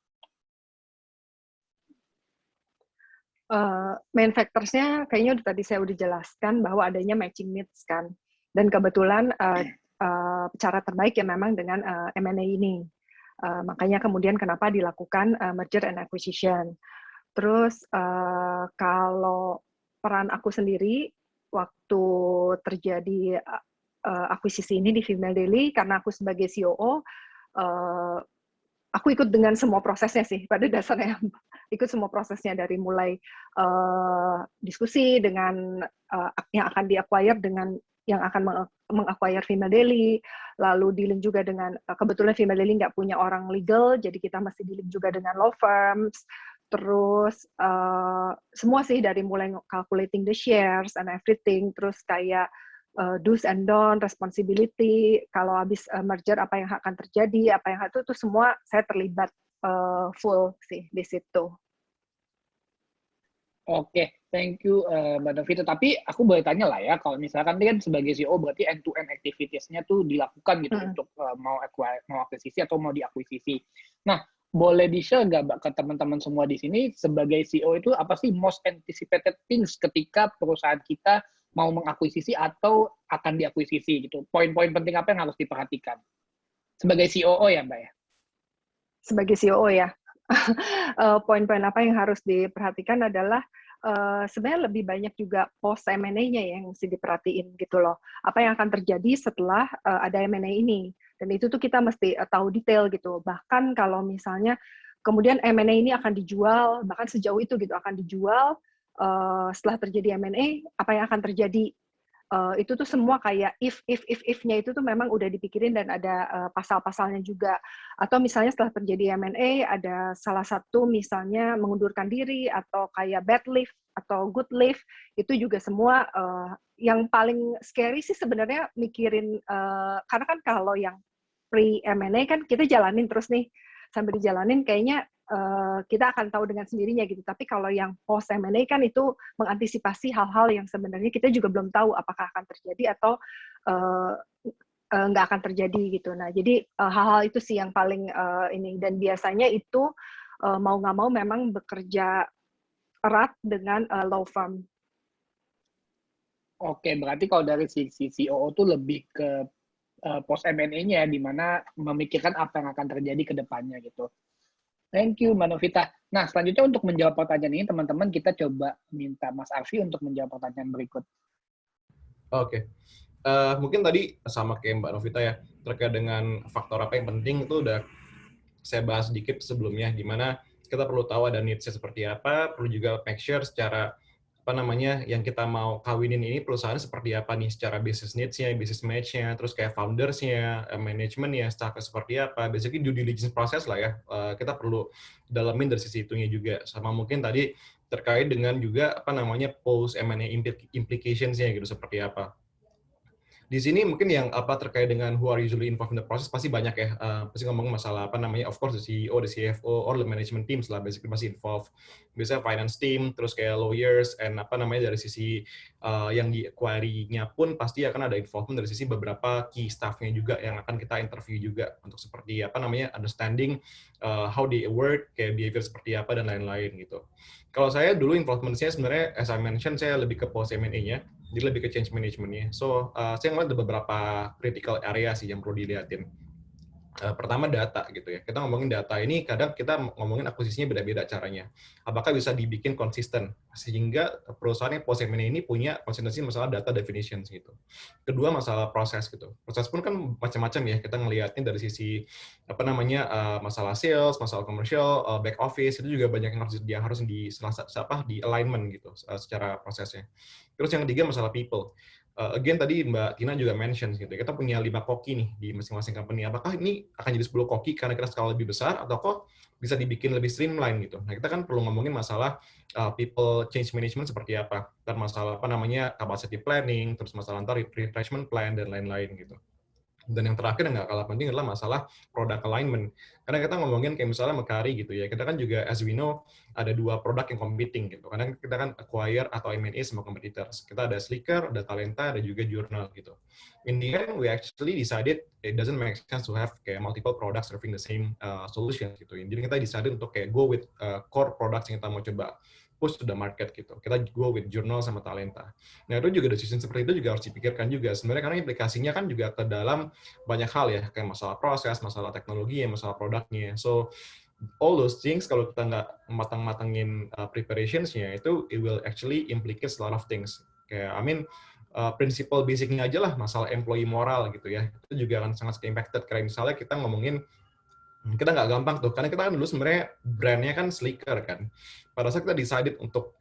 Main factors-nya kayaknya tadi saya udah jelaskan bahwa adanya matching needs kan. Dan kebetulan cara terbaik ya memang dengan M&A ini. Makanya kemudian kenapa dilakukan merger and acquisition. Terus kalau peran aku sendiri waktu terjadi akuisisi ini di Female Daily, karena aku sebagai COO, aku ikut dengan semua prosesnya sih, pada dasarnya ikut semua prosesnya dari mulai diskusi dengan yang akan di-acquire dengan yang akan meng-acquire Female Daily, lalu dealing juga dengan, kebetulan Female Daily nggak punya orang legal, jadi kita mesti dealing juga dengan law firms, terus semua sih dari mulai calculating the shares and everything, terus kayak do's and don't, responsibility, kalau habis merger apa yang akan terjadi, apa yang itu semua saya terlibat full sih di situ. Oke, thank you Mbak Novita. Tapi aku boleh tanya lah ya, kalau misalkan dia kan sebagai CEO berarti end-to-end activities-nya tuh dilakukan gitu untuk mau akuisisi atau mau diakuisisi. Nah, boleh di-share nggak Mbak ke teman-teman semua di sini, sebagai CEO itu apa sih most anticipated things ketika perusahaan kita mau mengakuisisi atau akan diakuisisi gitu? Poin-poin penting apa yang harus diperhatikan? Sebagai COO ya Mbak ya? Sebagai COO ya. Poin-poin apa yang harus diperhatikan adalah sebenarnya lebih banyak juga post M&A-nya yang mesti diperhatiin gitu loh. Apa yang akan terjadi setelah ada M&A ini. Dan itu tuh kita mesti tahu detail gitu. Bahkan kalau misalnya kemudian M&A ini akan dijual, bahkan sejauh itu gitu akan dijual, setelah terjadi M&A, apa yang akan terjadi? Itu tuh semua kayak if-nya itu tuh memang udah dipikirin dan ada pasal-pasalnya juga. Atau misalnya setelah terjadi M&A, ada salah satu misalnya mengundurkan diri, atau kayak bad leave, atau good leave, itu juga semua yang paling scary sih sebenarnya mikirin, karena kan kalau yang pre-M&A kan kita jalanin terus nih, sambil dijalanin kayaknya kita akan tahu dengan sendirinya gitu. Tapi kalau yang post M&A kan itu mengantisipasi hal-hal yang sebenarnya kita juga belum tahu apakah akan terjadi atau nggak akan terjadi gitu. Nah, jadi hal-hal itu sih yang paling ini. Dan biasanya itu mau nggak mau memang bekerja erat dengan law firm. Oke, berarti kalau dari sisi COO itu lebih ke post M&A-nya, di mana memikirkan apa yang akan terjadi ke depannya gitu. Thank you, Mbak Novita. Nah, selanjutnya untuk menjawab pertanyaan ini, teman-teman, kita coba minta Mas Arfi untuk menjawab pertanyaan berikut. Oke. Mungkin tadi sama kayak Mbak Novita ya, terkait dengan faktor apa yang penting itu udah saya bahas sedikit sebelumnya, di mana kita perlu tahu ada needs-nya seperti apa, perlu juga make sure secara yang kita mau kawinin ini perusahaan seperti apa nih, secara business needs-nya, business match-nya, terus kayak founders-nya, manajemennya, staff-nya seperti apa, basically due diligence process lah ya, kita perlu dalamin dari sisi itunya juga. Sama mungkin tadi terkait dengan juga post M&A implications-nya gitu, seperti apa. Di sini mungkin yang terkait dengan who are usually involved in the process pasti banyak ya, pasti ngomong masalah of course the CEO, the CFO, or the management teams lah, basically masih involved. Biasanya finance team, terus kayak lawyers, and dari sisi yang di query-nya pun pasti akan ada involvement dari sisi beberapa key staff-nya juga yang akan kita interview juga untuk seperti understanding how they work, kayak behavior seperti apa dan lain-lain gitu. Kalau saya dulu involvement-nya sebenarnya as I mentioned saya lebih ke post M&A-nya, jadi lebih ke change management-nya. So, saya ngeliat ada beberapa critical area sih yang perlu dilihatin. Pertama data gitu ya. Kita ngomongin data ini kadang kita ngomongin akuisisinya beda-beda caranya. Apakah bisa dibikin konsisten sehingga perusahaan yang post M&A ini punya konsistensi masalah data definitions gitu. Kedua masalah proses gitu. Proses pun kan macam-macam ya. Kita ngelihatnya dari sisi masalah sales, masalah commercial, back office, itu juga banyak yang harus di alignment gitu secara prosesnya. Terus yang ketiga masalah people. again tadi Mbak Tina juga mention gitu, kita punya 5 koki nih di masing-masing company. Apakah ini akan jadi 10 koki karena kita skala lebih besar, atau kok bisa dibikin lebih streamline gitu. Nah, kita kan perlu ngomongin masalah people change management seperti apa, dan masalah apa namanya capacity planning, terus masalah refreshment plan dan lain-lain gitu. Dan yang terakhir yang nggak kalah penting adalah masalah product alignment. Karena kita ngomongin kayak misalnya Mercari gitu ya, kita kan juga as we know ada 2 produk yang competing gitu. Karena kita kan acquire atau M&A sama competitors. Kita ada Slicker, ada Talenta, ada juga Journal gitu. In the end, we actually decided it doesn't make sense to have kayak multiple products serving the same solution gitu. Jadi kita decided untuk kayak go with core products yang kita mau coba push to the market gitu. Kita go with Journal sama Talenta. Nah, itu juga decision seperti itu juga harus dipikirkan juga. Sebenarnya karena implikasinya kan juga ke dalam banyak hal ya, kayak masalah proses, masalah teknologi, masalah produknya. So, all those things kalau kita nggak matang-matangin preparations-nya, itu it will actually implicate a lot of things. Kayak, principle basic-nya aja lah, masalah employee moral gitu ya. Itu juga akan sangat impacted. Kayak misalnya kita ngomongin, kita nggak gampang tuh, karena kita kan dulu sebenarnya brand-nya kan Slicker kan. Pada saat kita decided untuk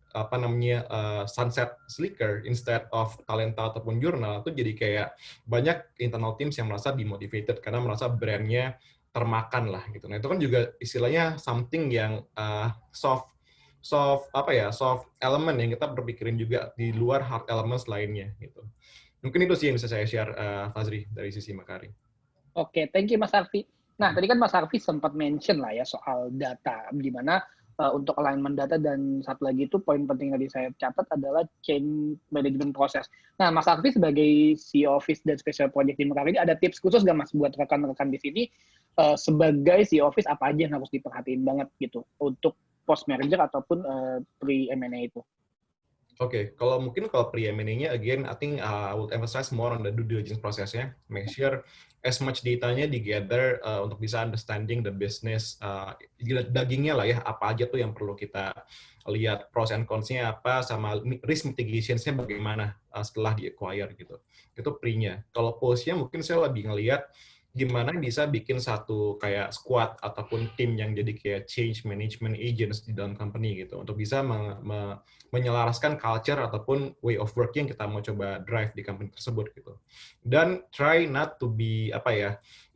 sunset Slicker instead of Talenta ataupun Journal, itu jadi kayak banyak internal teams yang merasa demotivated karena merasa brand-nya termakan lah gitu. Nah, itu kan juga istilahnya something yang soft element yang kita berpikirin juga di luar hard elements lainnya gitu. Mungkin itu sih yang bisa saya share, Fazri, dari sisi Mercari. Oke, thank you Mas Arfi. Nah, tadi kan Mas Arfi sempat mention lah ya soal data, gimana untuk alignment data, dan satu lagi itu poin penting tadi saya catat adalah change management proses. Nah, Mas Arfi sebagai CEO Office dan Special Project di Mercari, ada tips khusus nggak Mas buat rekan-rekan di sini sebagai CEO Office apa aja yang harus diperhatiin banget gitu untuk post merger ataupun pre M&A itu? Oke, kalau pre-M&A-nya, again, I think I would emphasize more on the due diligence prosesnya. Make sure as much data-nya di-gather untuk bisa understanding the business, dagingnya lah ya, apa aja tuh yang perlu kita lihat, pros and cons-nya apa, sama risk mitigation-nya bagaimana setelah di-acquire gitu. Itu pre-nya. Kalau post-nya mungkin saya lebih ngelihat gimana bisa bikin satu kayak squad ataupun tim yang jadi kayak change management agents di dalam company gitu, untuk bisa menyelaraskan culture ataupun way of work yang kita mau coba drive di company tersebut gitu. Dan try not to be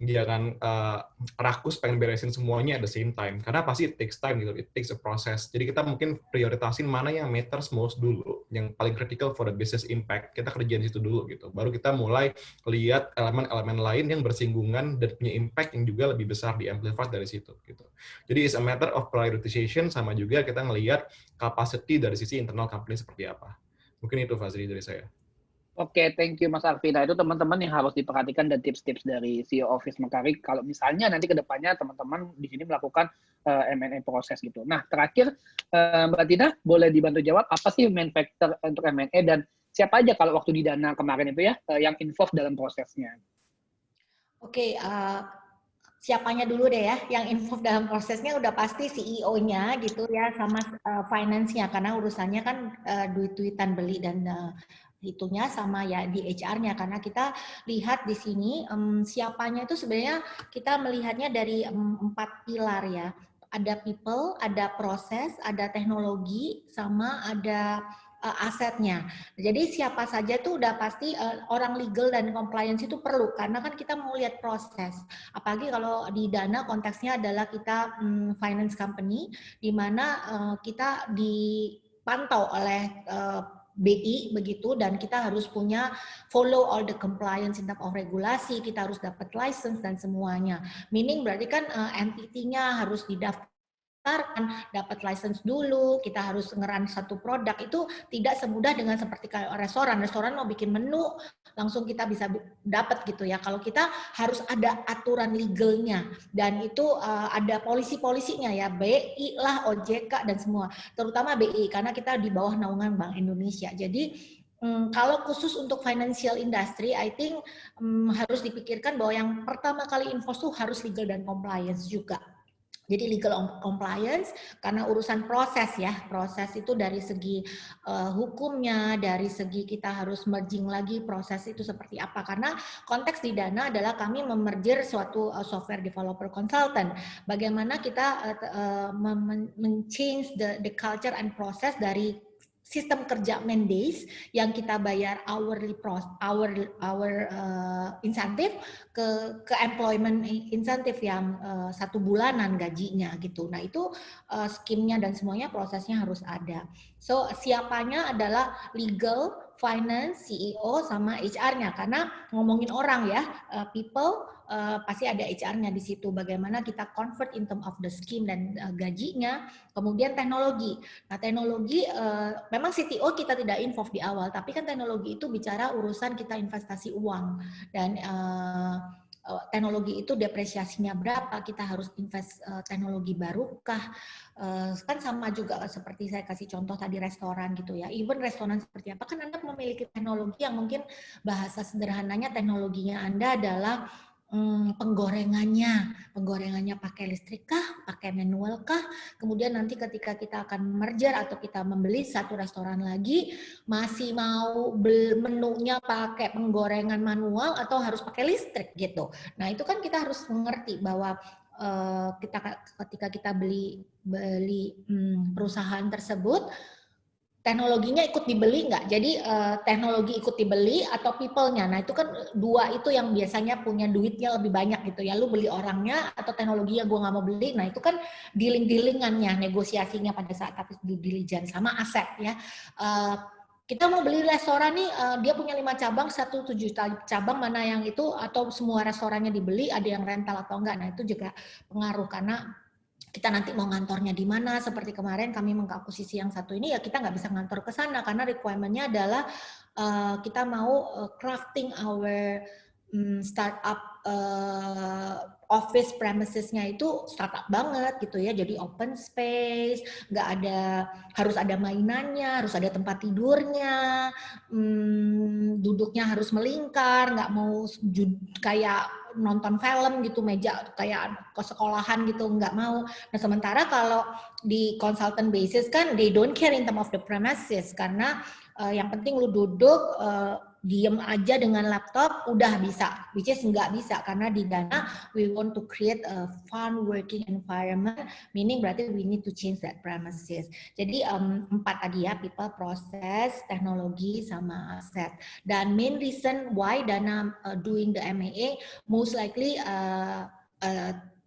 jangan rakus pengen beresin semuanya at the same time, karena pasti it takes time gitu, it takes a process. Jadi kita mungkin prioritasin mana yang matters most dulu, yang paling critical for the business impact, kita kerjain situ dulu gitu. Baru kita mulai lihat elemen-elemen lain yang bersinggungan dan punya impact yang juga lebih besar di amplify dari situ gitu. Jadi it's a matter of prioritization, sama juga kita ngelihat capacity dari sisi internal company seperti apa. Mungkin itu Fazri dari saya. Oke, thank you Mas Arfi. Nah, itu teman-teman yang harus diperhatikan dan tips-tips dari CEO Office Mercari kalau misalnya nanti ke depannya teman-teman di sini melakukan M&A proses gitu. Nah, terakhir Mbak Tina, boleh dibantu jawab apa sih main factor untuk M&A, dan siapa aja kalau waktu di Dana kemarin itu ya yang involved dalam prosesnya? Oke, siapanya dulu deh ya, yang involved dalam prosesnya udah pasti CEO-nya gitu ya, sama finance-nya, karena urusannya kan duit-duitan beli dan itunya, sama ya di HR-nya, karena kita lihat di sini siapanya itu sebenarnya kita melihatnya dari 4 pilar ya. Ada people, ada proses, ada teknologi, sama ada asetnya. Jadi siapa saja tuh udah pasti orang legal dan compliance itu perlu, karena kan kita mau lihat proses. Apalagi kalau di Dana konteksnya adalah kita finance company, di mana kita dipantau oleh BI begitu, dan kita harus punya follow all the compliance in terms of regulasi, kita harus dapat license dan semuanya. Meaning berarti kan entity-nya harus didaftarkan, dapat license dulu, kita harus ngeran satu produk. Itu tidak semudah dengan seperti kayak restoran mau bikin menu langsung kita bisa dapat gitu ya. Kalau kita harus ada aturan legalnya, dan itu ada polisi-polisinya ya, BI lah, OJK dan semua, terutama BI karena kita di bawah naungan Bank Indonesia. Jadi kalau khusus untuk financial industry, I think harus dipikirkan bahwa yang pertama kali involve tuh harus legal dan compliance juga. Jadi legal compliance karena urusan proses ya, proses itu dari segi hukumnya, dari segi kita harus merging lagi proses itu seperti apa. Karena konteks di Dana adalah kami memerger suatu software developer consultant. Bagaimana kita men-change the culture and process dari sistem kerja man days yang kita bayar hourly insentif ke employment insentif yang 1 bulanan gajinya gitu. Nah itu skimnya dan semuanya prosesnya harus ada. So siapanya adalah legal, finance, CEO sama HR-nya, karena ngomongin orang ya, people pasti ada HR-nya di situ. Bagaimana kita convert in term of the scheme dan gajinya, kemudian teknologi. Nah teknologi memang CTO kita tidak involve di awal, tapi kan teknologi itu bicara urusan kita investasi uang dan teknologi itu depresiasinya berapa, kita harus invest teknologi barukah, kan sama juga seperti saya kasih contoh tadi restoran gitu ya, even restoran seperti apa, kan Anda memiliki teknologi yang mungkin bahasa sederhananya teknologinya Anda adalah penggorengannya pakai listrik kah, pakai manual kah, kemudian nanti ketika kita akan merger atau kita membeli satu restoran lagi, masih mau menunya pakai penggorengan manual atau harus pakai listrik gitu. Nah itu kan kita harus mengerti bahwa ketika kita beli perusahaan tersebut, teknologinya ikut dibeli nggak? Jadi teknologi ikut dibeli atau people-nya. Nah itu kan dua itu yang biasanya punya duitnya lebih banyak gitu ya. Lu beli orangnya atau teknologinya gue nggak mau beli. Nah itu kan dealing-dealingannya, negosiasinya pada saat habis due diligence sama aset ya. Kita mau beli restoran nih, dia punya 5 cabang, 7 cabang, mana yang itu, atau semua restorannya dibeli, ada yang rental atau enggak. Nah itu juga pengaruh karena kita nanti mau ngantornya di mana, seperti kemarin kami mengakuisisi yang satu ini, ya kita nggak bisa ngantor ke sana karena requirement-nya adalah kita mau crafting our startup office premises-nya itu startup banget gitu ya, jadi open space, nggak ada, harus ada mainannya, harus ada tempat tidurnya, duduknya harus melingkar, nggak mau kayak nonton film gitu, meja kayak ke sekolahan gitu, nggak mau. Nah sementara kalau di consultant basis kan they don't care in term of the premises, karena yang penting lu duduk diem aja dengan laptop udah bisa, which is nggak bisa karena di Dana we want to create a fun working environment, meaning berarti we need to change that premises. Jadi 4 tadi ya, people, proses, teknologi, sama aset. Dan main reason why Dana doing the M&A most likely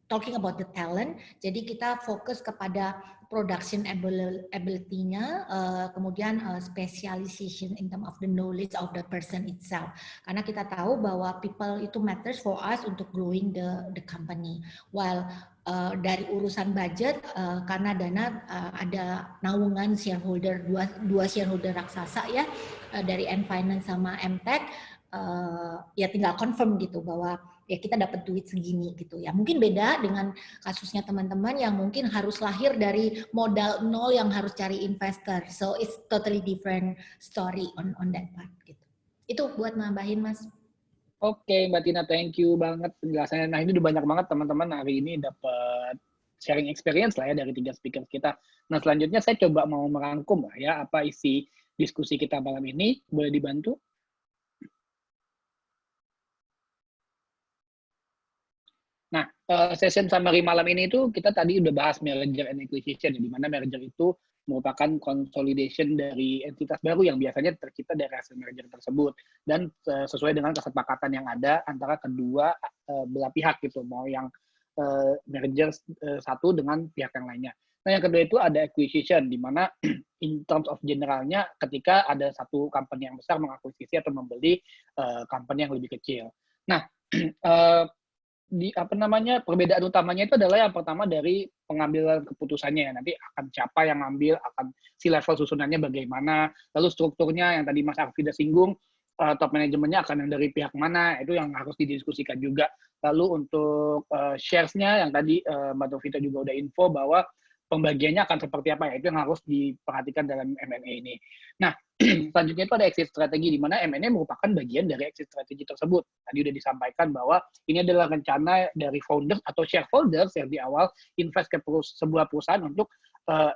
talking about the talent. Jadi kita fokus kepada production ability-nya, kemudian specialization in term of the knowledge of the person itself. Karena kita tahu bahwa people itu matters for us untuk growing the company. While dari urusan budget, karena Dana ada naungan shareholder, dua shareholder raksasa ya, dari M-Finance sama M-Tech, ya tinggal confirm gitu bahwa ya kita dapat duit segini gitu ya. Mungkin beda dengan kasusnya teman-teman yang mungkin harus lahir dari modal nol yang harus cari investor. So it's totally different story on that part gitu. Itu buat nambahin Mas. Oke, Mbak Tina, thank you banget penjelasannya. Nah, ini udah banyak banget teman-teman hari ini dapat sharing experience lah ya dari 3 speaker kita. Nah, selanjutnya saya coba mau merangkum lah ya apa isi diskusi kita malam ini. Boleh dibantu? Nah, session summary malam ini itu kita tadi udah bahas merger and acquisition, di mana merger itu merupakan consolidation dari entitas baru yang biasanya tercipta dari hasil merger tersebut dan sesuai dengan kesepakatan yang ada antara kedua belah pihak gitu, mau yang merger satu dengan pihak yang lainnya. Nah, yang kedua itu ada acquisition, di mana in terms of generalnya ketika ada satu company yang besar mengakuisisi atau membeli company yang lebih kecil. Nah, perbedaan utamanya itu adalah yang pertama dari pengambilan keputusannya ya, nanti akan siapa yang ngambil, akan si level susunannya bagaimana, lalu strukturnya yang tadi Mas Arfi sudah singgung, top manajemennya akan yang dari pihak mana, itu yang harus didiskusikan juga. Lalu untuk shares-nya yang tadi Mbak Novita juga udah info bahwa pembagiannya akan seperti apa ya, itu yang harus diperhatikan dalam M&A ini. Nah, selanjutnya itu ada exit strategi, di mana M&A merupakan bagian dari exit strategi tersebut. Tadi udah disampaikan bahwa ini adalah rencana dari founders atau shareholders yang di awal invest ke sebuah perusahaan untuk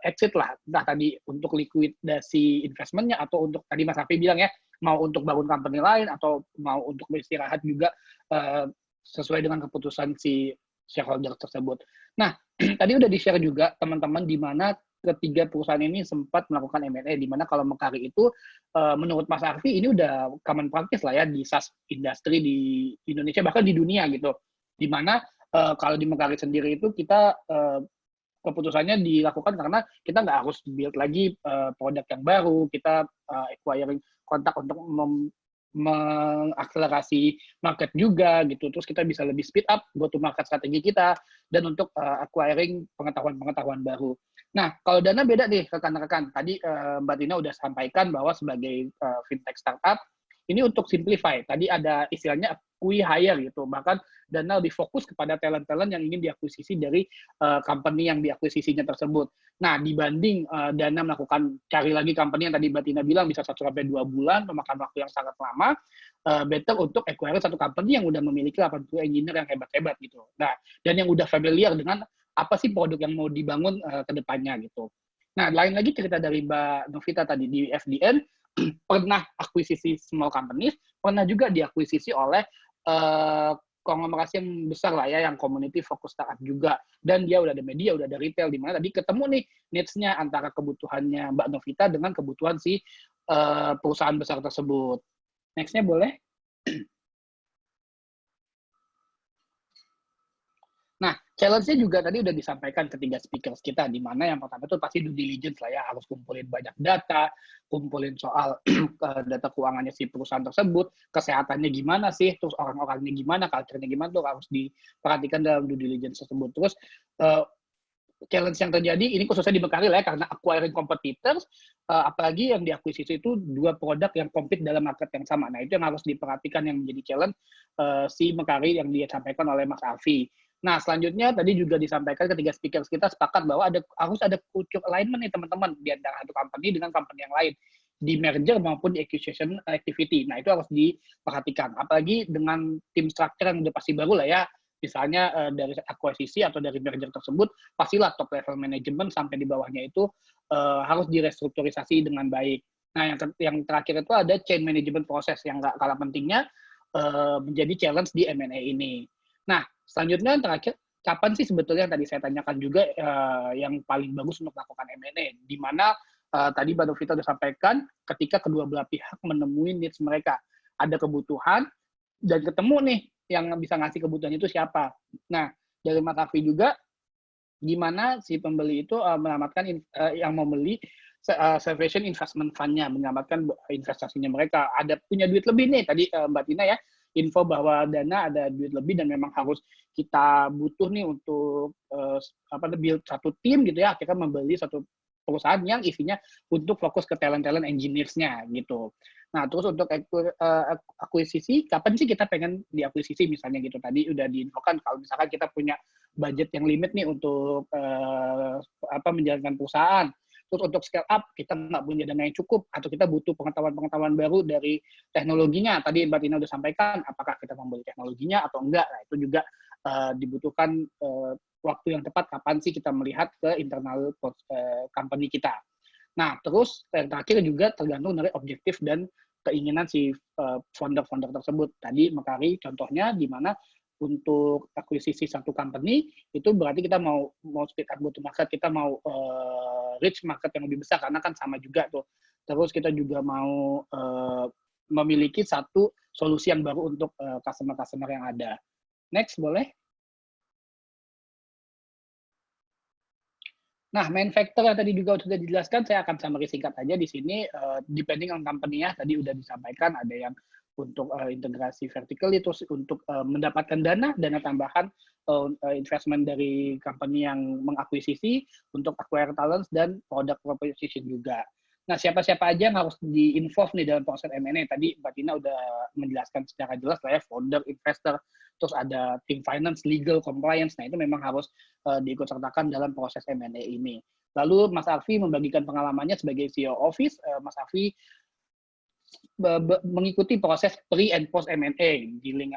exit lah, entah tadi untuk likuidasi investmentnya atau untuk tadi Mas Rafi bilang ya, mau untuk bangun company lain atau mau untuk beristirahat juga sesuai dengan keputusan si shareholder tersebut. Nah, tadi udah di-share juga teman-teman di mana ketiga perusahaan ini sempat melakukan M&A, di mana kalau Mekaari itu menurut Mas Arfi ini udah common practice lah ya di SaaS industri di Indonesia bahkan di dunia gitu. Di mana kalau di Mekaari sendiri itu kita keputusannya dilakukan karena kita nggak harus build lagi produk yang baru, kita acquiring kontak untuk mengakselerasi market juga gitu, terus kita bisa lebih speed up go to market strategi kita dan untuk acquiring pengetahuan baru. Nah, kalau Dana beda nih rekan-rekan. Tadi Mbak Tina udah sampaikan bahwa sebagai fintech startup ini untuk simplify. Tadi ada istilahnya acquire gitu. Bahkan Dana lebih fokus kepada talent-talent yang ingin diakuisisi dari company yang diakuisisinya tersebut. Nah, dibanding Dana melakukan cari lagi company yang tadi Mbak Tina bilang bisa 1-2 bulan, memakan waktu yang sangat lama, better untuk acquire satu company yang udah memiliki 80 engineer yang hebat-hebat gitu. Nah, dan yang udah familiar dengan apa sih produk yang mau dibangun ke depannya gitu. Nah, lain lagi cerita dari Mbak Novita tadi di FDN, pernah akuisisi small companies, pernah juga diakuisisi oleh konglomerasi yang besar lah ya, yang community focus startup juga. Dan dia udah ada media, udah ada retail, di mana tadi ketemu nih needs-nya antara kebutuhannya Mbak Novita dengan kebutuhan si perusahaan besar tersebut. Next-nya boleh? Nah, challenge-nya juga tadi udah disampaikan ketiga speakers kita, di mana yang pertama itu pasti due diligence lah ya, harus kumpulin banyak data, kumpulin soal data keuangannya si perusahaan tersebut, kesehatannya gimana sih, terus orang-orangnya gimana, culture-nya gimana, tuh harus diperhatikan dalam due diligence tersebut. Terus, challenge yang terjadi, ini khususnya di Mekaari lah ya, karena acquiring competitors, apalagi yang diakuisisi itu 2 produk yang compete dalam market yang sama. Nah, itu yang harus diperhatikan yang menjadi challenge si Mekaari yang disampaikan oleh Mas Arfi. Nah, selanjutnya tadi juga disampaikan ketiga speaker kita sepakat bahwa harus ada culture alignment nih teman-teman di antara satu company dengan company yang lain di merger maupun di acquisition activity. Nah, itu harus diperhatikan. Apalagi dengan tim structure yang udah pasti baru lah ya. Misalnya dari akuisisi atau dari merger tersebut, pastilah top level management sampai di bawahnya itu harus direstrukturisasi dengan baik. Nah, yang terakhir itu ada chain management proses yang nggak kalah pentingnya menjadi challenge di M&A ini. Nah, selanjutnya yang terakhir, kapan sih sebetulnya yang tadi saya tanyakan juga yang paling bagus untuk melakukan M&A? Di mana tadi Mbak Novita sudah sampaikan, ketika kedua belah pihak menemui needs mereka. Ada kebutuhan, dan ketemu nih yang bisa ngasih kebutuhan itu siapa. Nah, dari Mas Afi juga, gimana si pembeli itu menyelamatkan yang membeli salvation investment fund-nya, menyelamatkan investasinya mereka. Ada punya duit lebih nih, tadi Mbak Tina ya, info bahwa Dana ada duit lebih dan memang harus kita butuh nih untuk build satu tim gitu ya, kita membeli satu perusahaan yang isinya untuk fokus ke talent-talent engineers-nya gitu. Nah, terus untuk akuisisi, kapan sih kita pengen diakuisisi misalnya gitu. Tadi udah diinfokan kalau misalkan kita punya budget yang limit nih untuk menjalankan perusahaan. Terus untuk scale up, kita nggak punya dana yang cukup, atau kita butuh pengetahuan-pengetahuan baru dari teknologinya. Tadi Mbak Tina udah sampaikan, apakah kita membeli teknologinya atau enggak. Nah, itu juga dibutuhkan waktu yang tepat, kapan sih kita melihat ke internal company kita. Nah, terus yang terakhir juga tergantung dari objektif dan keinginan si founder-founder tersebut. Tadi Mekaari contohnya, di mana untuk akuisisi satu company, itu berarti kita mau speed up go to market, kita mau reach market yang lebih besar, karena kan sama juga tuh. Terus kita juga mau memiliki satu solusi yang baru untuk customer-customer yang ada. Next, boleh? Nah, main factor yang tadi juga sudah dijelaskan, saya akan summary singkat aja di sini. Depending on company-nya, tadi udah disampaikan, ada yang untuk integrasi vertical itu untuk mendapatkan dana tambahan investment dari company yang mengakuisisi untuk acquire talents dan product proposition juga. Nah, siapa-siapa aja yang harus di-involve nih dalam proses M&A? Tadi Mbak Tina udah menjelaskan secara jelas lah ya, founder, investor, terus ada tim finance, legal, compliance. Nah, itu memang harus diikut-sertakan dalam proses M&A ini. Lalu Mas Arfi membagikan pengalamannya sebagai CEO Office. Mas Arfi mengikuti proses pre and post M&A, dealing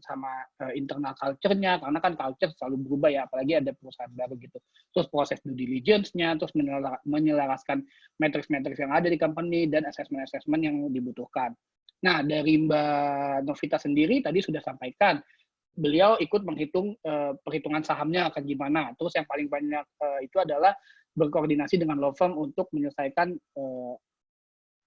sama internal culture-nya, karena kan culture selalu berubah ya, apalagi ada perusahaan baru gitu. Terus proses due diligence-nya, terus menyelaraskan matrix-matrix yang ada di company, dan assessment-assessment yang dibutuhkan. Nah, dari Mbak Novita sendiri tadi sudah sampaikan, beliau ikut menghitung perhitungan sahamnya akan gimana. Terus yang paling banyak itu adalah berkoordinasi dengan law firm untuk menyelesaikan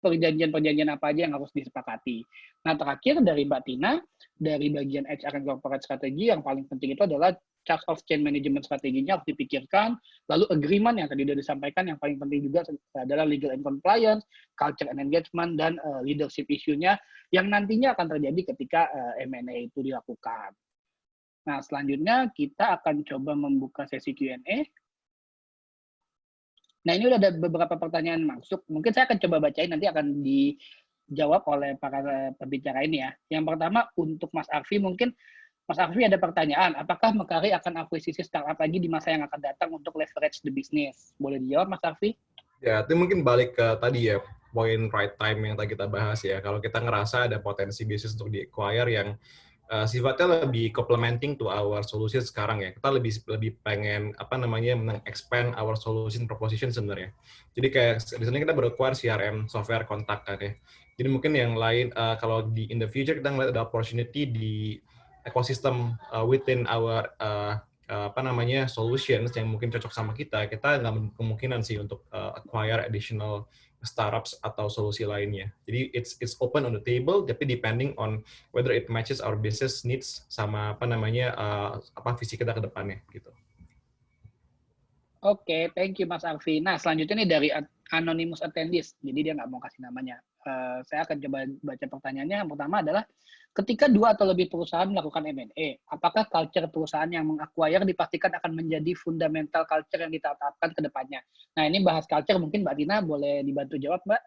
perjanjian-perjanjian apa aja yang harus disepakati. Nah, terakhir dari Mbak Tina, dari bagian HR and Corporate Strategy, yang paling penting itu adalah charge of change management strateginya harus dipikirkan, lalu agreement yang tadi sudah disampaikan, yang paling penting juga adalah legal and compliance, culture and engagement, dan leadership issue-nya yang nantinya akan terjadi ketika M&A itu dilakukan. Nah, selanjutnya kita akan coba membuka sesi Q&A. Nah, ini udah ada beberapa pertanyaan masuk. Mungkin saya akan coba bacain, nanti akan dijawab oleh para pembicara ini ya. Yang pertama, untuk Mas Arfi, mungkin Mas Arfi ada pertanyaan, apakah Mekaari akan akuisisi startup lagi di masa yang akan datang untuk leverage the business? Boleh dijawab, Mas Arfi? Ya, itu mungkin balik ke tadi ya, point right time yang tadi kita bahas ya. Kalau kita ngerasa ada potensi bisnis untuk di-acquire yang sifatnya lebih complementing to our solution sekarang ya. Kita lebih pengen expand our solution proposition sebenarnya. Jadi kayak di sini kita acquire CRM software kontak kan ya. Jadi mungkin yang lain kalau di in the future kita ngeliat ada opportunity di ekosistem within our solutions yang mungkin cocok sama kita nggak kemungkinan sih untuk acquire additional startups atau solusi lainnya. Jadi it's open on the table, tapi depending on whether it matches our business needs sama visi kita ke depannya gitu. Oke, thank you Mas Arfi. Nah, selanjutnya nih dari anonymous attendees. Jadi dia nggak mau kasih namanya. Saya akan coba baca pertanyaannya. Yang pertama adalah, ketika 2 atau lebih perusahaan melakukan M&A, apakah culture perusahaan yang meng-acquire dipastikan akan menjadi fundamental culture yang ditetapkan ke depannya? Nah, ini bahas culture, mungkin Mbak Tina boleh dibantu jawab, Mbak?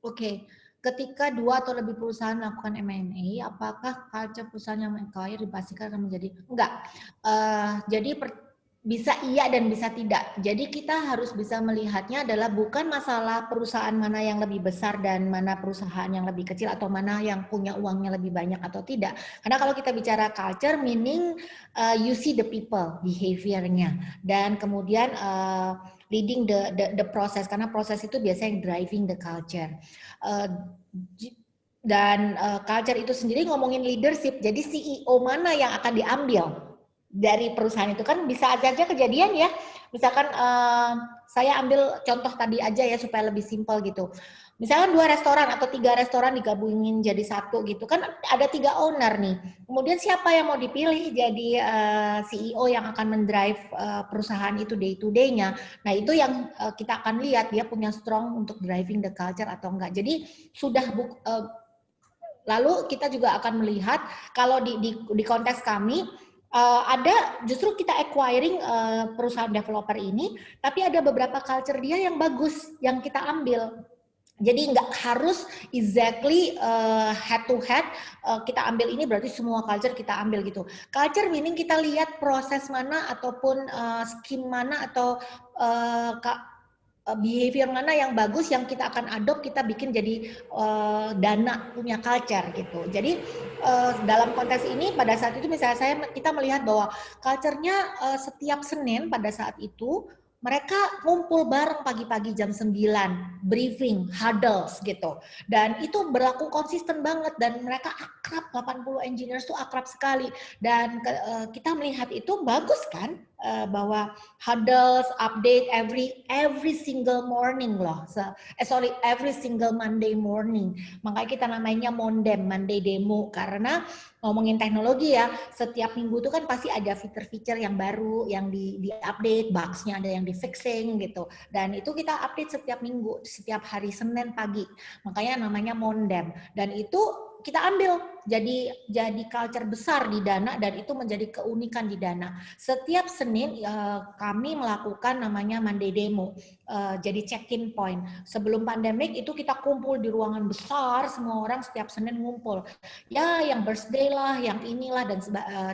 Oke. Ketika 2 atau lebih perusahaan melakukan M&A, apakah culture perusahaan yang meng-acquire dipastikan akan menjadi? Enggak. Jadi bisa iya dan bisa tidak. Jadi kita harus bisa melihatnya adalah bukan masalah perusahaan mana yang lebih besar dan mana perusahaan yang lebih kecil atau mana yang punya uangnya lebih banyak atau tidak. Karena kalau kita bicara culture, meaning you see the people, behavior-nya, dan kemudian leading the process, karena proses itu biasanya driving the culture. Dan culture itu sendiri ngomongin leadership, jadi CEO mana yang akan diambil dari perusahaan itu kan bisa aja kejadian ya. Misalkan saya ambil contoh tadi aja ya supaya lebih simpel gitu. Misalkan 2 restoran atau 3 restoran digabungin jadi 1 gitu kan, ada 3 owner nih. Kemudian siapa yang mau dipilih jadi CEO yang akan mendrive perusahaan itu day to day-nya. Nah, itu yang kita akan lihat dia punya strong untuk driving the culture atau enggak. Jadi sudah lalu kita juga akan melihat kalau di konteks kami ada justru kita acquiring perusahaan developer ini, tapi ada beberapa culture dia yang bagus yang kita ambil. Jadi nggak harus exactly head to head kita ambil ini berarti semua culture kita ambil gitu. Culture meaning kita lihat proses mana ataupun scheme mana atau behavior mana yang bagus yang kita akan adopt, kita bikin jadi dana punya culture gitu. Jadi dalam konteks ini pada saat itu misalnya kita melihat bahwa culture-nya setiap Senin pada saat itu mereka ngumpul bareng pagi-pagi jam 9, briefing, huddles gitu. Dan itu berlaku konsisten banget dan mereka akrab, 80 engineers itu akrab sekali. Dan kita melihat itu bagus kan, bahwa huddles, update every single morning loh. Every single Monday morning. Makanya kita namanya Mondem, Monday Demo, karena ngomongin teknologi ya, setiap minggu itu kan pasti ada fitur-fitur yang baru, yang di-update, bugs-nya ada yang di-fixing gitu. Dan itu kita update setiap minggu, setiap hari Senin pagi. Makanya namanya Mondem. Dan itu kita ambil jadi culture besar di Dana dan itu menjadi keunikan di Dana. Setiap Senin kami melakukan namanya Monday Demo, jadi check-in point. Sebelum pandemik itu kita kumpul di ruangan besar, semua orang setiap Senin ngumpul. Ya, yang birthday lah, yang inilah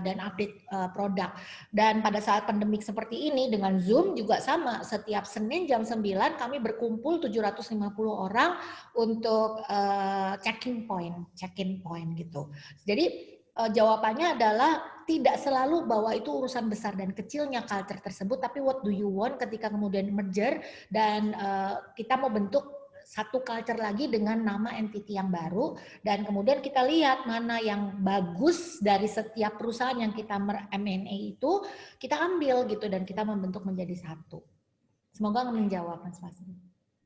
dan update produk. Dan pada saat pandemik seperti ini dengan Zoom juga sama. Setiap Senin jam 9 kami berkumpul 750 orang untuk check-in point gitu. Jadi jawabannya adalah tidak selalu bahwa itu urusan besar dan kecilnya culture tersebut, tapi what do you want ketika kemudian merger dan kita mau bentuk satu culture lagi dengan nama entity yang baru, dan kemudian kita lihat mana yang bagus dari setiap perusahaan yang kita M&A itu kita ambil gitu dan kita membentuk menjadi satu. Semoga menjawab Mas Fasri.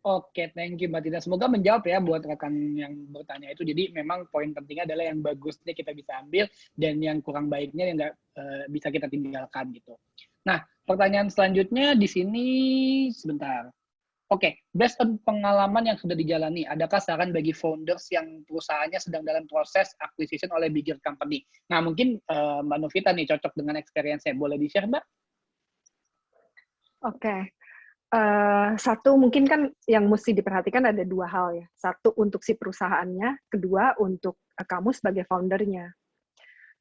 Oke, thank you Mbak Tina. Semoga menjawab ya buat rekan yang bertanya itu. Jadi memang poin pentingnya adalah yang bagusnya kita bisa ambil dan yang kurang baiknya yang nggak bisa kita tinggalkan gitu. Nah, pertanyaan selanjutnya di sini sebentar. Oke, based on pengalaman yang sudah dijalani, adakah saran bagi founders yang perusahaannya sedang dalam proses acquisition oleh bigger company? Nah, mungkin Mbak Novita nih cocok dengan experience-nya. Boleh di-share, Mbak? Oke. Satu, mungkin kan yang mesti diperhatikan ada dua hal ya. Satu untuk si perusahaannya, kedua untuk kamu sebagai foundernya.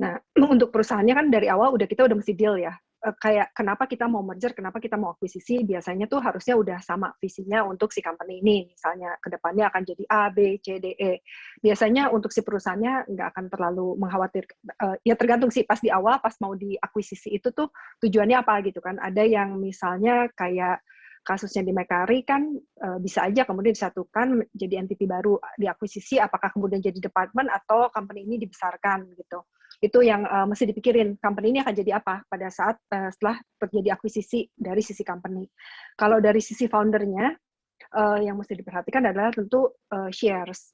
Nah, untuk perusahaannya kan dari awal kita udah mesti deal ya. Kayak kenapa kita mau merger, kenapa kita mau akuisisi, biasanya tuh harusnya udah sama visinya untuk si company ini. Misalnya ke depannya akan jadi A, B, C, D, E. Biasanya untuk si perusahaannya nggak akan terlalu mengkhawatirkan. Ya tergantung sih, pas di awal, pas mau diakuisisi itu tuh tujuannya apa gitu kan. Ada yang misalnya kayak kasusnya di Mekari kan bisa aja kemudian disatukan jadi entity baru, diakuisisi, apakah kemudian jadi department atau company ini dibesarkan gitu. Itu yang mesti dipikirin, company ini akan jadi apa pada saat setelah terjadi akuisisi dari sisi company. Kalau dari sisi foundernya, yang mesti diperhatikan adalah tentu shares.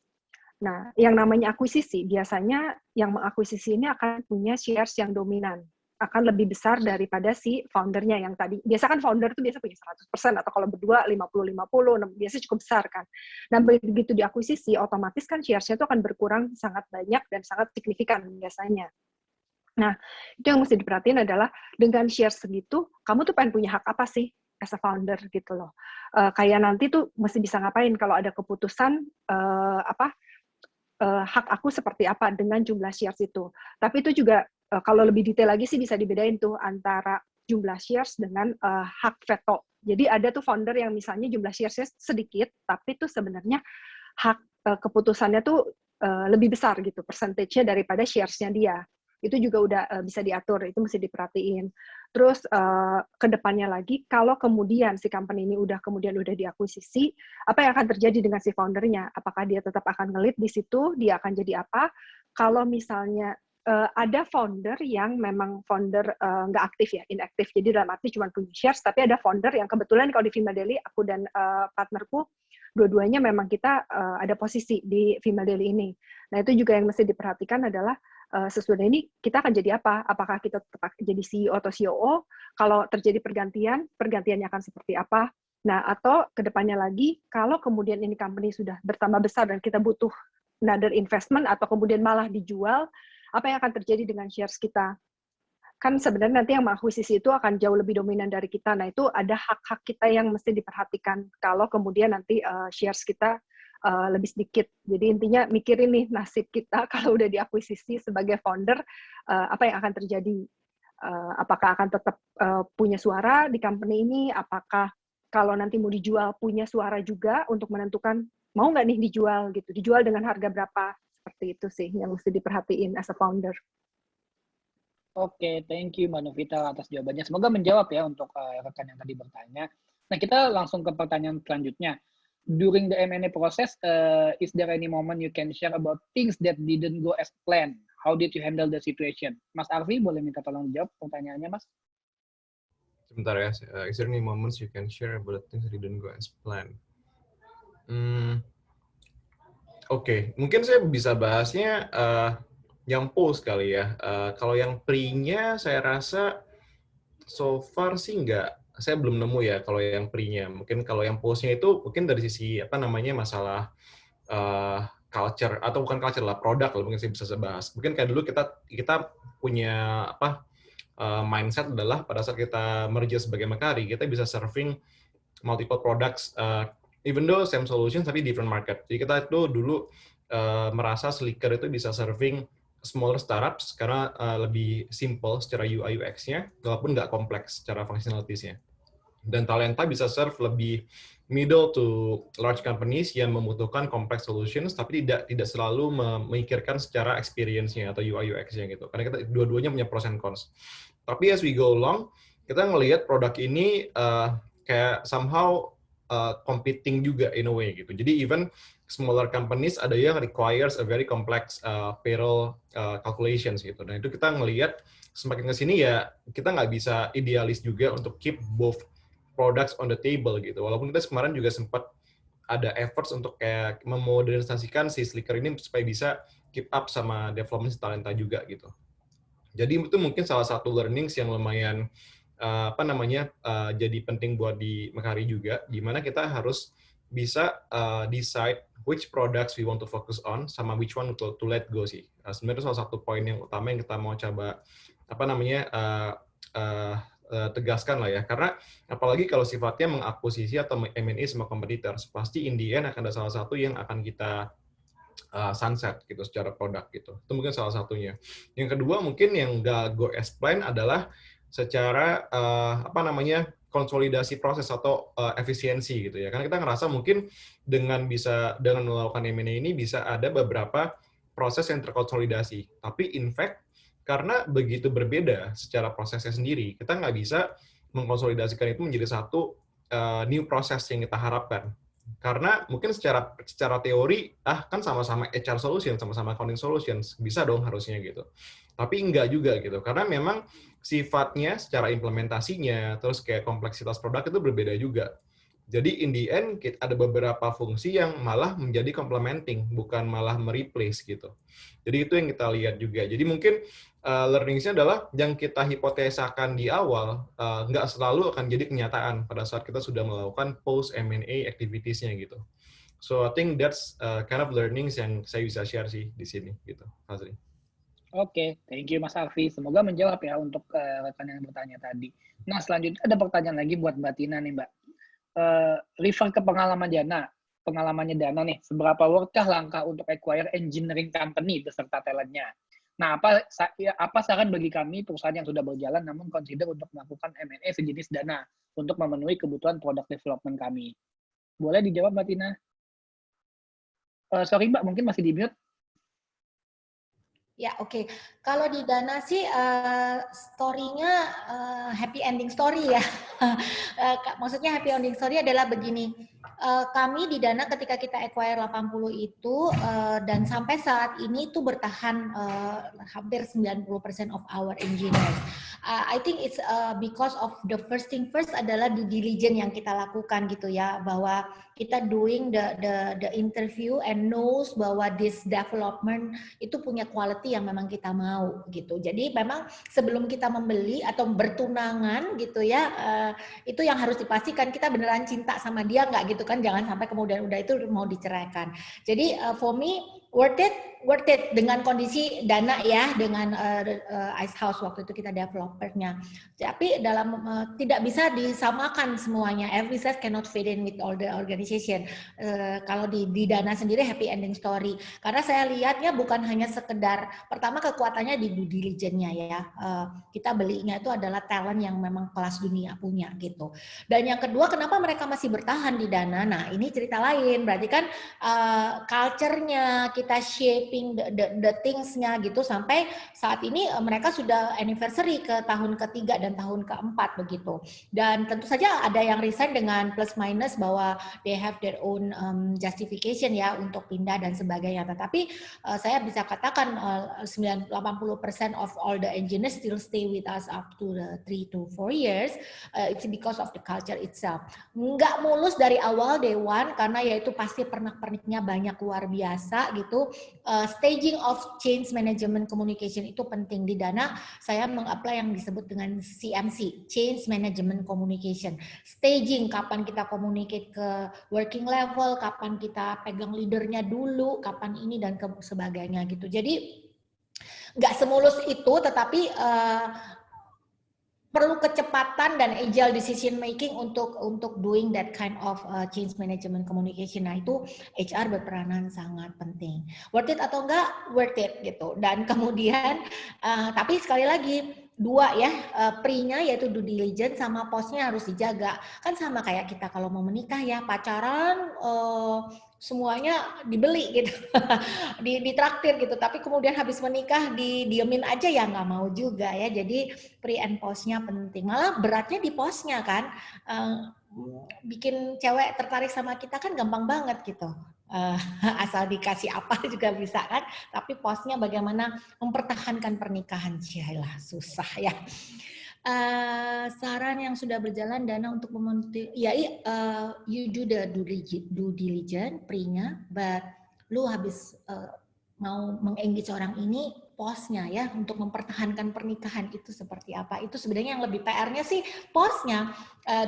Nah, yang namanya akuisisi, biasanya yang mengakuisisi ini akan punya shares yang dominan, akan lebih besar daripada si foundernya yang tadi. Biasa kan founder itu biasa punya 100%, atau kalau berdua 50-50, biasanya cukup besar kan. Nah, begitu diakuisisi, otomatis kan shares-nya itu akan berkurang sangat banyak dan sangat signifikan biasanya. Nah, itu yang mesti diperhatiin adalah dengan shares segitu, kamu tuh pengen punya hak apa sih as a founder gitu loh. Kayak nanti tuh mesti bisa ngapain kalau ada keputusan hak aku seperti apa dengan jumlah shares itu. Tapi itu juga kalau lebih detail lagi sih bisa dibedain tuh antara jumlah shares dengan hak veto. Jadi ada tuh founder yang misalnya jumlah shares sedikit, tapi tuh sebenarnya hak keputusannya tuh lebih besar gitu, persentasenya daripada shares-nya dia. Itu juga udah bisa diatur, itu mesti diperhatiin. Terus ke depannya lagi, kalau kemudian si company ini udah diakuisisi, apa yang akan terjadi dengan si foundernya? Apakah dia tetap akan nge-lead di situ? Dia akan jadi apa? Kalau misalnya ada founder yang memang founder nggak aktif ya, inaktif. Jadi dalam arti cuma punya shares, tapi ada founder yang kebetulan kalau di Female Daily, aku dan partnerku, dua-duanya memang kita ada posisi di Female Daily ini. Nah, itu juga yang mesti diperhatikan adalah sesudah ini kita akan jadi apa? Apakah kita tetap jadi CEO atau COO? Kalau terjadi pergantiannya akan seperti apa? Nah, atau kedepannya lagi, kalau kemudian ini company sudah bertambah besar dan kita butuh another investment atau kemudian malah dijual, apa yang akan terjadi dengan shares kita? Kan sebenarnya nanti yang mengakuisisi itu akan jauh lebih dominan dari kita. Nah, itu ada hak-hak kita yang mesti diperhatikan kalau kemudian nanti shares kita lebih sedikit. Jadi intinya mikirin nih nasib kita kalau udah diakuisisi sebagai founder, apa yang akan terjadi? Apakah akan tetap punya suara di company ini? Apakah kalau nanti mau dijual punya suara juga untuk menentukan mau nggak nih dijual gitu? Dijual dengan harga berapa? Seperti itu sih yang mesti diperhatiin as a founder. Oke, thank you Mbak Novita atas jawabannya. Semoga menjawab ya untuk rekan yang tadi bertanya. Nah, kita langsung ke pertanyaan selanjutnya. During the M&A process, is there any moment you can share about things that didn't go as planned? How did you handle the situation? Mas Arfi, boleh minta tolong jawab pertanyaannya, Mas? Sebentar ya, is there any moments you can share about things that didn't go as planned? Oke, mungkin saya bisa bahasnya yang post kali ya. Kalau yang pre-nya saya rasa so far sih saya belum nemu ya kalau yang pre-nya. Mungkin kalau yang post-nya itu mungkin dari sisi masalah culture atau bukan culture lah, produk lah mungkin saya bisa bahas. Mungkin kayak dulu kita punya mindset adalah pada saat kita merger sebagai Mekari, kita bisa serving multiple products even though same solution tapi different market. Jadi kita itu dulu merasa Slicker itu bisa serving smaller startups karena lebih simple secara UI UX-nya, walaupun nggak kompleks secara functionalities-nya. Dan Talenta bisa serve lebih middle to large companies yang membutuhkan complex solutions, tapi tidak selalu memikirkan secara experience-nya atau UI UX-nya gitu. Karena kita dua-duanya punya pros and cons. Tapi as we go along, kita ngelihat produk ini kayak somehow competing juga in a way gitu. Jadi even smaller companies ada yang requires a very complex payroll calculations gitu. Dan itu kita ngelihat semakin ke sini ya kita nggak bisa idealis juga untuk keep both products on the table gitu. Walaupun kita kemarin juga sempat ada efforts untuk kayak memodernisasikan si Slicker ini supaya bisa keep up sama development talenta juga gitu. Jadi itu mungkin salah satu learnings yang lumayan jadi penting buat di Mekari juga, di mana kita harus bisa decide which products we want to focus on sama which one to let go sih. Sebenarnya salah satu poin yang utama yang kita mau coba tegaskan lah ya, karena apalagi kalau sifatnya mengakuisisi atau M&A sama competitors, pasti in the end akan ada salah satu yang akan kita sunset gitu secara produk gitu. Itu mungkin salah satunya. Yang kedua mungkin yang nggak go as planned adalah secara konsolidasi proses atau efisiensi gitu ya. Karena kita ngerasa mungkin dengan melakukan M&A ini bisa ada beberapa proses yang terkonsolidasi. Tapi in fact karena begitu berbeda secara prosesnya sendiri, kita nggak bisa mengkonsolidasikan itu menjadi satu new proses yang kita harapkan. Karena mungkin secara teori, kan sama-sama HR solution, sama-sama accounting solutions, bisa dong harusnya gitu. Tapi enggak juga gitu, karena memang sifatnya secara implementasinya, terus kayak kompleksitas produk itu berbeda juga. Jadi in the end, ada beberapa fungsi yang malah menjadi complementing, bukan malah mereplace gitu. Jadi itu yang kita lihat juga. Jadi mungkin learning-nya adalah yang kita hipotesakan di awal nggak selalu akan jadi kenyataan pada saat kita sudah melakukan post M&A activities-nya gitu. So I think that's kind of learnings yang saya bisa share sih di sini gitu, Fazri. Oke, thank you Mas Arfi. Semoga menjawab ya untuk rekan yang bertanya tadi. Nah selanjutnya ada pertanyaan lagi buat Mbak Tina nih Mbak. Refer ke pengalamannya Dana nih, seberapa worth-kah langkah untuk acquire engineering company beserta talentnya? Nah, apa saran bagi kami perusahaan yang sudah berjalan namun consider untuk melakukan M&A sejenis Dana untuk memenuhi kebutuhan product development kami? Boleh dijawab Mbak Tina? Sorry Mbak, mungkin masih di mute. Ya, oke. Kalau di Dana sih story-nya happy ending story ya. Maksudnya happy ending story adalah begini. Kami di Dana ketika kita acquire 80 itu dan sampai saat ini itu bertahan hampir 90% of our engineers. I think it's because of the first thing first adalah due diligence yang kita lakukan gitu ya, bahwa kita doing the interview and knows bahwa this development itu punya quality yang memang kita mau gitu. Jadi memang sebelum kita membeli atau bertunangan gitu ya, itu yang harus dipastikan kita beneran cinta sama dia nggak gitu kan, jangan sampai kemudian udah itu mau diceraikan. Jadi for me worth it dengan kondisi Dana ya, dengan Ice House waktu itu kita developernya. Tapi dalam tidak bisa disamakan semuanya. Every size cannot fit in with all the organization. Kalau di Dana sendiri happy ending story. Karena saya lihatnya bukan hanya sekedar pertama kekuatannya di due diligence-nya ya. Kita belinya itu adalah talent yang memang kelas dunia punya gitu. Dan yang kedua kenapa mereka masih bertahan di Dana? Nah ini cerita lain. Berarti kan culture-nya kita shaping the things-nya gitu sampai saat ini mereka sudah anniversary ke tahun ketiga dan tahun keempat begitu. Dan tentu saja ada yang resign dengan plus minus bahwa they have their own justification ya untuk pindah dan sebagainya. Tetapi saya bisa katakan 80% of all the engineers still stay with us up to 3 to 4 years. It's because of the culture itself. Nggak mulus dari awal day one karena yaitu pasti pernak-perniknya banyak luar biasa gitu. Staging of change management communication itu penting di Dana. Saya meng-apply yang disebut dengan CMC, change management communication. Staging kapan kita communicate ke working level, kapan kita pegang leadernya dulu, kapan ini dan sebagainya gitu. Jadi nggak semulus itu, tetapi perlu kecepatan dan agile decision making untuk doing that kind of change management communication. Nah itu HR berperanan sangat penting. Worth it atau enggak? Worth it gitu. Dan kemudian tapi sekali lagi dua ya, pre-nya yaitu due diligence sama post-nya harus dijaga. Kan sama kayak kita kalau mau menikah ya, pacaran semuanya dibeli gitu, ditraktir gitu. Tapi kemudian habis menikah didiemin aja ya nggak mau juga ya. Jadi pre and post-nya penting. Malah beratnya di post-nya kan. Bikin cewek tertarik sama kita kan gampang banget gitu. Asal dikasih apa juga bisa kan. Tapi post-nya bagaimana mempertahankan pernikahan. Cialah susah ya. Saran yang sudah berjalan dana untuk memenuhi you do the due diligence pre-nya, but lu habis mau mengengage orang ini postnya ya untuk mempertahankan pernikahan itu seperti apa, itu sebenarnya yang lebih PR-nya sih postnya.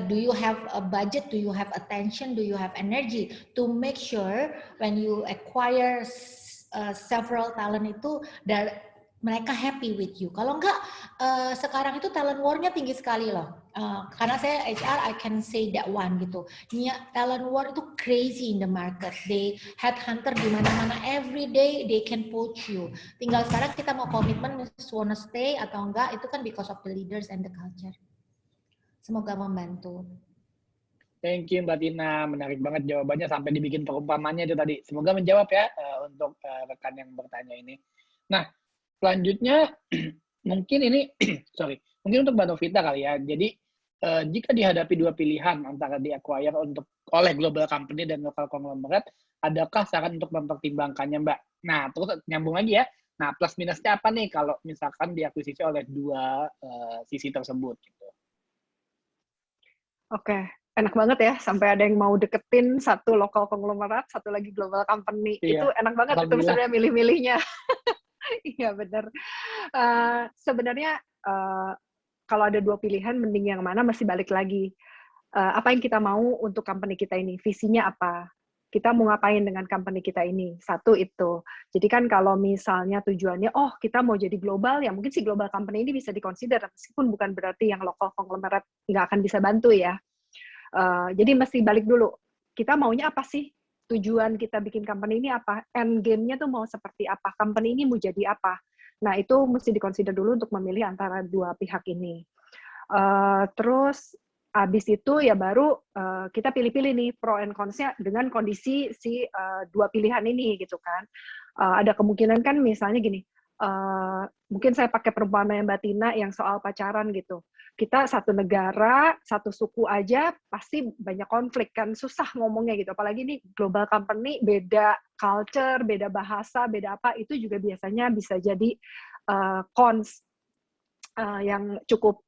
Do you have a budget, do you have attention, do you have energy to make sure when you acquire several talent itu mereka happy with you. Kalau enggak, sekarang itu talent war-nya tinggi sekali loh. Karena saya HR, I can say that one gitu. Talent war itu crazy in the market. They headhunter di mana-mana every day they can poach you. Tinggal sekarang kita mau komitmen, wanna stay atau enggak, itu kan because of the leaders and the culture. Semoga membantu. Thank you Mbak Tina, menarik banget jawabannya sampai dibikin perumpamannya itu tadi. Semoga menjawab ya untuk rekan yang bertanya ini. Nah, selanjutnya mungkin ini mungkin untuk Mbak Novita kali ya. Jadi jika dihadapi dua pilihan antara di-acquire oleh global company dan local conglomerate, adakah saran untuk mempertimbangkannya Mbak? Nah, terus nyambung lagi ya. Nah, plus minusnya apa nih kalau misalkan diakuisisi oleh dua sisi tersebut gitu. Oke, enak banget ya sampai ada yang mau deketin satu local conglomerate, satu lagi global company. Iya. Itu enak banget itu sebenarnya milih-milihnya. Iya benar. Sebenarnya kalau ada dua pilihan, mending yang mana masih balik lagi. Apa yang kita mau untuk company kita ini? Visinya apa? Kita mau ngapain dengan company kita ini? Satu itu. Jadi kan kalau misalnya tujuannya, oh kita mau jadi global, ya mungkin si global company ini bisa dikonsider, meskipun bukan berarti yang local conglomerate nggak akan bisa bantu ya. Jadi mesti balik dulu. Kita maunya apa sih? Tujuan kita bikin company ini apa? End game-nya tuh mau seperti apa? Company ini mau jadi apa? Nah, itu mesti dikonsider dulu untuk memilih antara dua pihak ini. Terus, habis itu ya baru kita pilih-pilih nih pro and cons-nya dengan kondisi si dua pilihan ini gitu kan. Ada kemungkinan kan misalnya gini, mungkin saya pakai perumpamaan Mbak Tina yang soal pacaran gitu. Kita satu negara, satu suku aja pasti banyak konflik kan, susah ngomongnya gitu. Apalagi ini global company, beda culture, beda bahasa, beda apa, itu juga biasanya bisa jadi cons yang cukup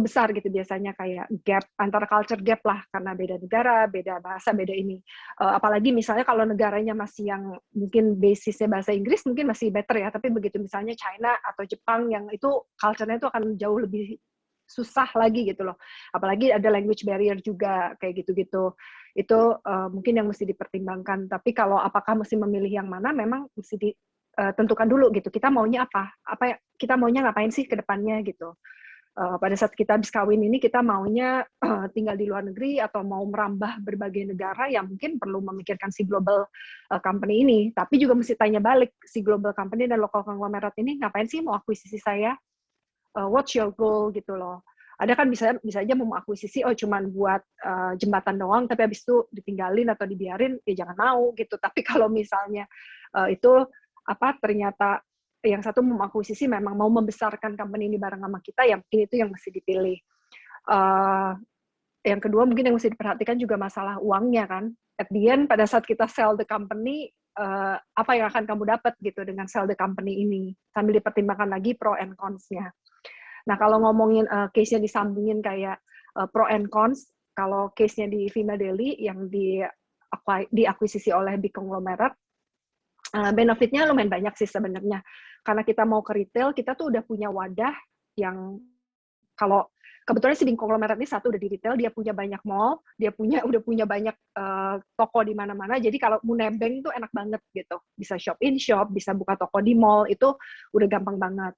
besar gitu biasanya, kayak gap antara culture gap lah, karena beda negara, beda bahasa, beda ini. Apalagi misalnya kalau negaranya masih yang mungkin basisnya bahasa Inggris mungkin masih better ya, tapi begitu misalnya China atau Jepang yang itu culture-nya itu akan jauh lebih susah lagi gitu loh. Apalagi ada language barrier juga kayak gitu-gitu. Itu mungkin yang mesti dipertimbangkan. Tapi kalau apakah mesti memilih yang mana, memang mesti ditentukan dulu gitu. Kita maunya apa? Kita maunya ngapain sih ke depannya gitu. Pada saat kita habis kawin ini, kita maunya tinggal di luar negeri atau mau merambah berbagai negara, yang mungkin perlu memikirkan si global company ini. Tapi juga mesti tanya balik, si global company dan local conglomerate ini ngapain sih mau akuisisi saya? What's your goal gitu loh. Ada kan bisa aja mau akuisisi, oh cuman buat jembatan doang, tapi habis itu ditinggalin atau dibiarin, ya jangan mau gitu. Tapi kalau misalnya itu ternyata yang satu mau akuisisi memang mau membesarkan company ini bareng sama kita, ya mungkin itu yang mesti dipilih. Yang kedua mungkin yang mesti diperhatikan juga masalah uangnya kan. At the end, pada saat kita sell the company, apa yang akan kamu dapat gitu dengan sell the company ini, sambil dipertimbangkan lagi pro and cons-nya. Nah, kalau ngomongin case-nya disambungin kayak pro and cons, kalau case-nya di Vima Daily yang diakuisisi oleh big conglomerate, benefit-nya lumayan banyak sih sebenarnya. Karena kita mau ke retail, kita tuh udah punya wadah yang kalau kebetulan si big conglomerate ini satu udah di retail, dia punya banyak mall, dia udah punya banyak toko di mana-mana. Jadi kalau mau nebeng tuh enak banget gitu. Bisa shop in shop, bisa buka toko di mall, itu udah gampang banget.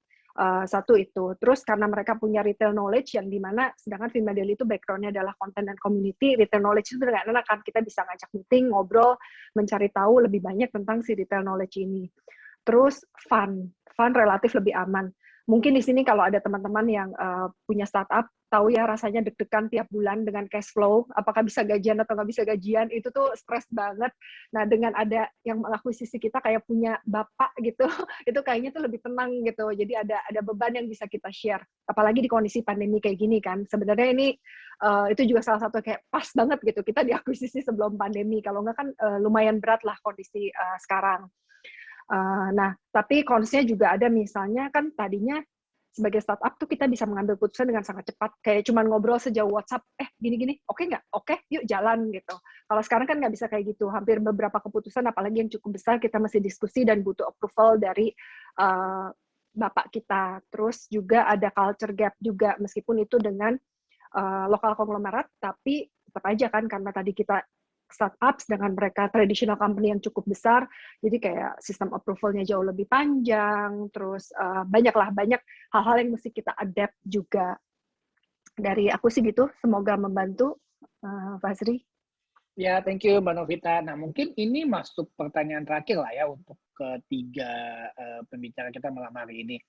Satu itu. Terus karena mereka punya retail knowledge yang dimana sedangkan Vima Daily itu background-nya adalah content dan community, retail knowledge itu dengan enak kan, kita bisa ngajak meeting, ngobrol, mencari tahu lebih banyak tentang si retail knowledge ini. Terus fun relatif lebih aman. Mungkin di sini kalau ada teman-teman yang punya startup, tahu ya rasanya deg-degan tiap bulan dengan cash flow, apakah bisa gajian atau nggak bisa gajian, itu tuh stres banget. Nah, dengan ada yang mengakuisisi kita kayak punya bapak gitu, itu kayaknya tuh lebih tenang gitu. Jadi ada beban yang bisa kita share. Apalagi di kondisi pandemi kayak gini kan. Sebenarnya ini itu juga salah satu kayak pas banget gitu, kita diakuisisi sebelum pandemi. Kalau nggak kan lumayan berat lah kondisi sekarang. Nah, tapi konsepnya juga ada, misalnya kan tadinya sebagai startup tuh kita bisa mengambil keputusan dengan sangat cepat, kayak cuman ngobrol sejauh WhatsApp, gini-gini, oke nggak? Oke, yuk jalan gitu. Kalau sekarang kan nggak bisa kayak gitu, hampir beberapa keputusan, apalagi yang cukup besar, kita mesti diskusi dan butuh approval dari bapak kita. Terus juga ada culture gap juga, meskipun itu dengan lokal konglomerat, tapi tetap aja kan, karena tadi kita startups dengan mereka traditional company yang cukup besar, jadi kayak sistem approval-nya jauh lebih panjang, terus banyak hal-hal yang mesti kita adapt juga. Dari aku sih gitu, semoga membantu, Fazri. Ya, thank you Mbak Novita. Nah, mungkin ini masuk pertanyaan terakhir lah ya untuk ketiga pembicara kita malam hari ini.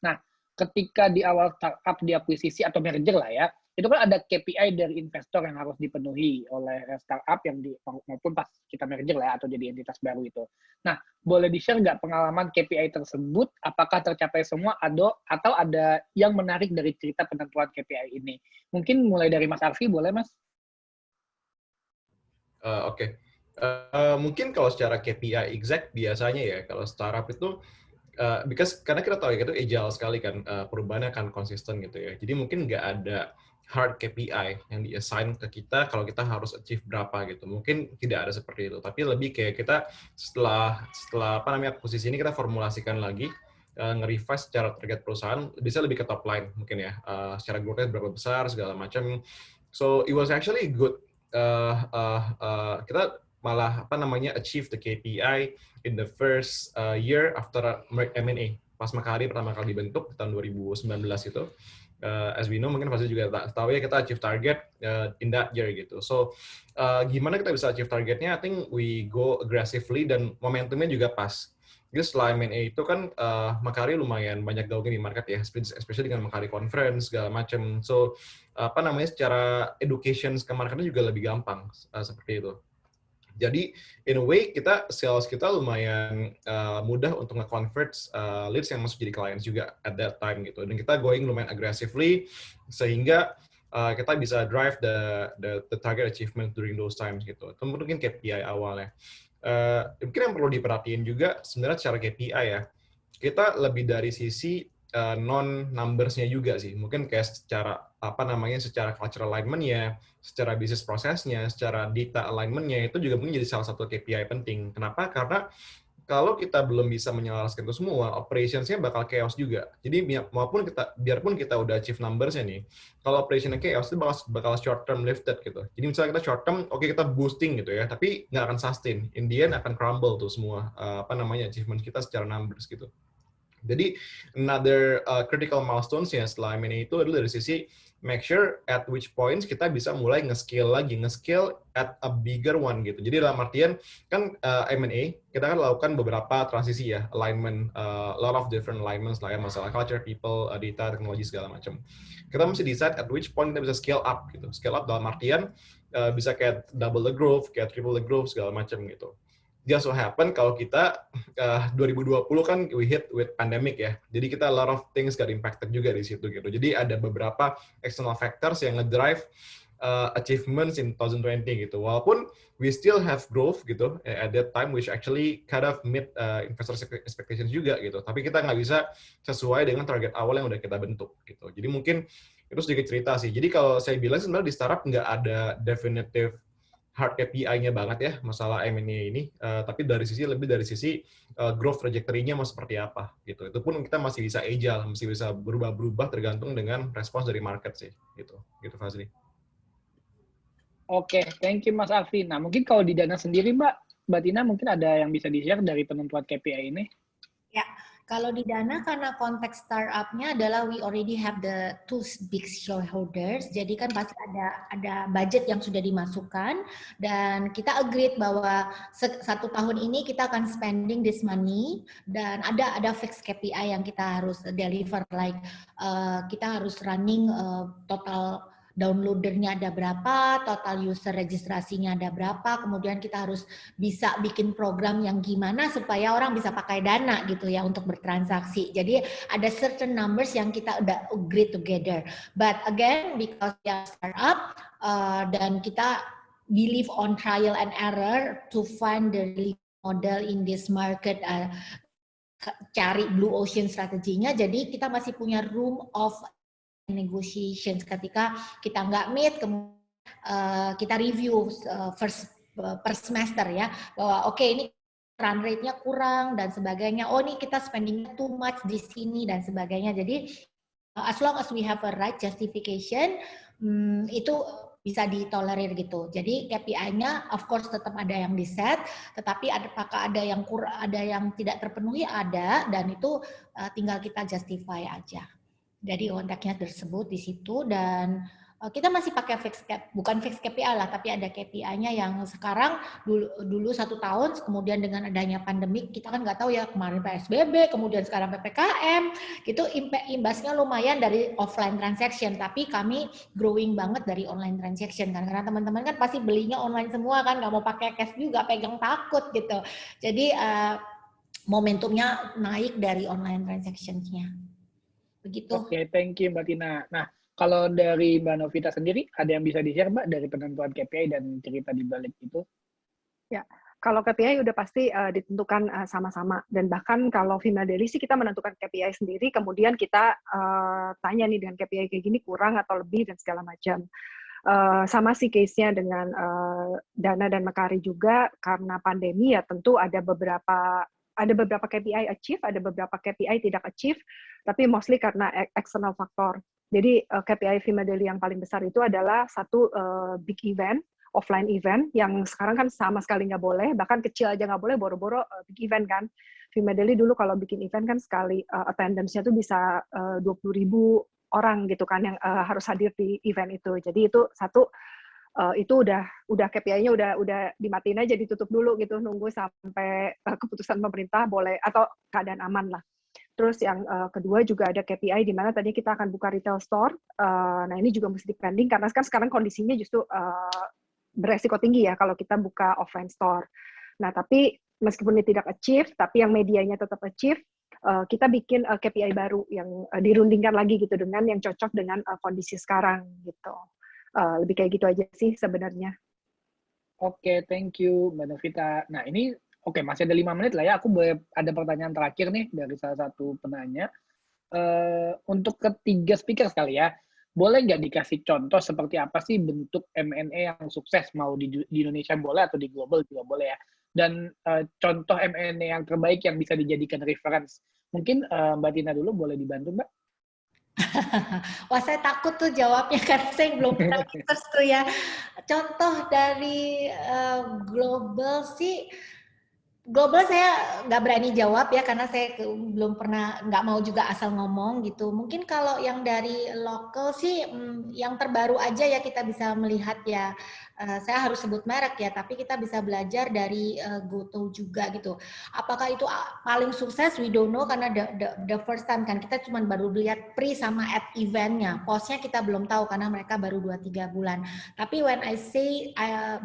Nah, ketika di awal startup diakuisisi atau merger lah ya, itu kan ada KPI dari investor yang harus dipenuhi oleh startup yang maupun pas kita merger lah ya, atau jadi entitas baru itu. Nah, boleh di-share nggak pengalaman KPI tersebut? Apakah tercapai semua atau ada yang menarik dari cerita penentuan KPI ini? Mungkin mulai dari Mas Arfi, boleh Mas? Oke. Mungkin kalau secara KPI exact biasanya ya, kalau startup itu karena kita tahu ya itu agile sekali kan, perubahannya akan konsisten gitu ya. Jadi mungkin nggak ada hard KPI yang di-assign ke kita kalau kita harus achieve berapa gitu. Mungkin tidak ada seperti itu, tapi lebih kayak kita setelah posisi ini kita formulasikan lagi, nge-revise secara target perusahaan, bisa lebih ke top line mungkin ya, secara growth-nya berapa besar segala macam. So it was actually good. Kita malah achieve the KPI in the first year after M&A. Pas Makari pertama kali dibentuk tahun 2019 itu. As we know, mungkin pasti juga tahu ya, kita achieve target in that year gitu. So, gimana kita bisa achieve targetnya? I think we go aggressively dan momentumnya juga pas. Jadi setelah M&A itu kan Makari lumayan banyak gaungin di market ya, especially dengan Makari Conference segala macam. So, secara education ke marketnya juga lebih gampang seperti itu. Jadi, in a way, sales kita lumayan mudah untuk nge-convert leads yang masuk jadi clients juga at that time gitu. Dan kita going lumayan aggressively, sehingga kita bisa drive the target achievement during those times gitu. Itu mungkin KPI awalnya. Mungkin yang perlu diperhatiin juga sebenarnya secara KPI ya, kita lebih dari sisi non-numbers-nya juga sih. Mungkin kayak secara cultural alignment-nya, secara business prosesnya, secara data alignment-nya, itu juga mungkin jadi salah satu KPI penting. Kenapa? Karena kalau kita belum bisa menyelaraskan itu semua, operations-nya bakal chaos juga. Jadi biarpun kita udah achieve numbers-nya nih, kalau operation-nya chaos itu bakal short-term lifted gitu. Jadi misalnya kita short-term, oke kita boosting gitu ya, tapi nggak akan sustain. In the end akan crumble tuh semua achievement kita secara numbers gitu. Jadi another critical milestones-nya setelah M&A itu adalah dari sisi make sure at which points kita bisa mulai nge-scale at a bigger one gitu. Jadi dalam artian kan M&A kita kan lakukan beberapa transisi ya, alignment, a lot of different alignments lah ya, masalah culture, people, data, teknologi segala macam. Kita mesti decide at which point kita bisa scale up gitu. Scale up dalam artian bisa kayak double the growth, kayak triple the growth segala macam gitu. Just so happen kalau kita 2020 kan we hit with pandemic ya. Jadi kita a lot of things got impacted juga di situ gitu. Jadi ada beberapa external factors yang ngedrive achievements in 2020 gitu. Walaupun we still have growth gitu at that time, which actually kind of meet investor expectations juga gitu. Tapi kita nggak bisa sesuai dengan target awal yang udah kita bentuk gitu. Jadi mungkin itu sedikit cerita sih. Jadi kalau saya bilang sebenarnya di startup nggak ada definitive hard KPI-nya banget ya masalah M&A ini, tapi lebih dari sisi growth trajectory-nya mau seperti apa gitu. Itu pun kita masih bisa agile, masih bisa berubah-berubah tergantung dengan respons dari market sih gitu Fazli. Oke, thank you Mas Arfi. Nah, mungkin kalau di Dana sendiri Mbak Tina mungkin ada yang bisa di-share dari penentuan KPI ini? Ya, Kalau di Dana karena konteks startup-nya adalah we already have the two big shareholders, jadi kan pasti ada budget yang sudah dimasukkan dan kita agreed bahwa 1 tahun ini kita akan spending this money dan ada fixed KPI yang kita harus deliver, like kita harus running total downloadernya ada berapa, total user registrasinya ada berapa, kemudian kita harus bisa bikin program yang gimana supaya orang bisa pakai Dana gitu ya untuk bertransaksi. Jadi ada certain numbers yang kita udah agree together. But again, because we are startup dan kita believe on trial and error to find the really model in this market, cari blue ocean strateginya. Jadi kita masih punya room of negotiations ketika kita nggak meet, kemudian kita review per semester ya, bahwa oke, ini run rate-nya kurang dan sebagainya, oh ini kita spending too much di sini dan sebagainya. Jadi as long as we have a right justification, itu bisa ditolerir gitu. Jadi KPI-nya of course tetap ada yang di set, tetapi apakah ada yang kurang, ada yang tidak terpenuhi, ada, dan itu tinggal kita justify aja. Jadi kontaknya tersebut di situ, dan kita masih pakai bukan fixed KPI lah, tapi ada KPI-nya yang sekarang dulu 1 tahun, kemudian dengan adanya pandemik kita kan nggak tahu ya, kemarin PSBB, kemudian sekarang PPKM, gitu imbasnya lumayan dari offline transaction, tapi kami growing banget dari online transaction kan, karena teman-teman kan pasti belinya online semua kan, nggak mau pakai cash juga, pegang takut gitu. Jadi momentumnya naik dari online transaction-nya. Begitu. Oke, thank you Mbak Tina. Nah, kalau dari Mbak Novita sendiri, ada yang bisa di-share Mbak dari penentuan KPI dan cerita di balik itu? Ya, kalau KPI udah pasti ditentukan sama-sama, dan bahkan kalau Female Daily sih kita menentukan KPI sendiri, kemudian kita tanya nih dengan KPI kayak gini kurang atau lebih dan segala macam. Sama sih case-nya dengan Dana dan Mekari juga, karena pandemi ya tentu ada beberapa KPI achieve, ada beberapa KPI tidak achieve, tapi mostly karena external factor. Jadi KPI Female Daily yang paling besar itu adalah satu big event, offline event, yang sekarang kan sama sekali nggak boleh, bahkan kecil aja nggak boleh, boro-boro big event kan. Female Daily dulu kalau bikin event kan sekali attendance-nya tuh bisa 20.000 orang gitu kan yang harus hadir di event itu. Jadi itu satu, itu udah KPI-nya udah dimatiin aja, ditutup dulu gitu, nunggu sampai keputusan pemerintah boleh atau keadaan aman lah. Terus yang kedua juga ada KPI di mana tadi kita akan buka retail store. Nah ini juga mesti dipending karena kan sekarang kondisinya justru beresiko tinggi ya kalau kita buka offline store. Nah tapi meskipun ini tidak achieve, tapi yang medianya tetap achieve, kita bikin KPI baru yang dirundingkan lagi gitu dengan yang cocok dengan kondisi sekarang gitu. Lebih kayak gitu aja sih sebenarnya. Oke, thank you Mbak Novita. Nah ini, masih ada 5 menit lah ya, aku boleh ada pertanyaan terakhir nih dari salah satu penanya. Untuk ketiga speaker sekali ya, boleh nggak dikasih contoh seperti apa sih bentuk M&A yang sukses, mau di Indonesia boleh atau di global juga boleh ya, dan contoh M&A yang terbaik yang bisa dijadikan reference. Mungkin Mbak Tina dulu boleh dibantu Mbak? Wah, saya takut tuh jawabnya karena saya belum pernah research tuh ya. Contoh dari global sih, global saya nggak berani jawab ya karena saya belum pernah, nggak mau juga asal ngomong gitu. Mungkin kalau yang dari lokal sih yang terbaru aja ya kita bisa melihat ya. Saya harus sebut merek ya, tapi kita bisa belajar dari GoTo juga gitu. Apakah itu paling sukses? We don't know karena the first time kan kita cuma baru lihat pre sama at eventnya. Postnya kita belum tahu karena mereka baru 2-3 bulan. Tapi when I say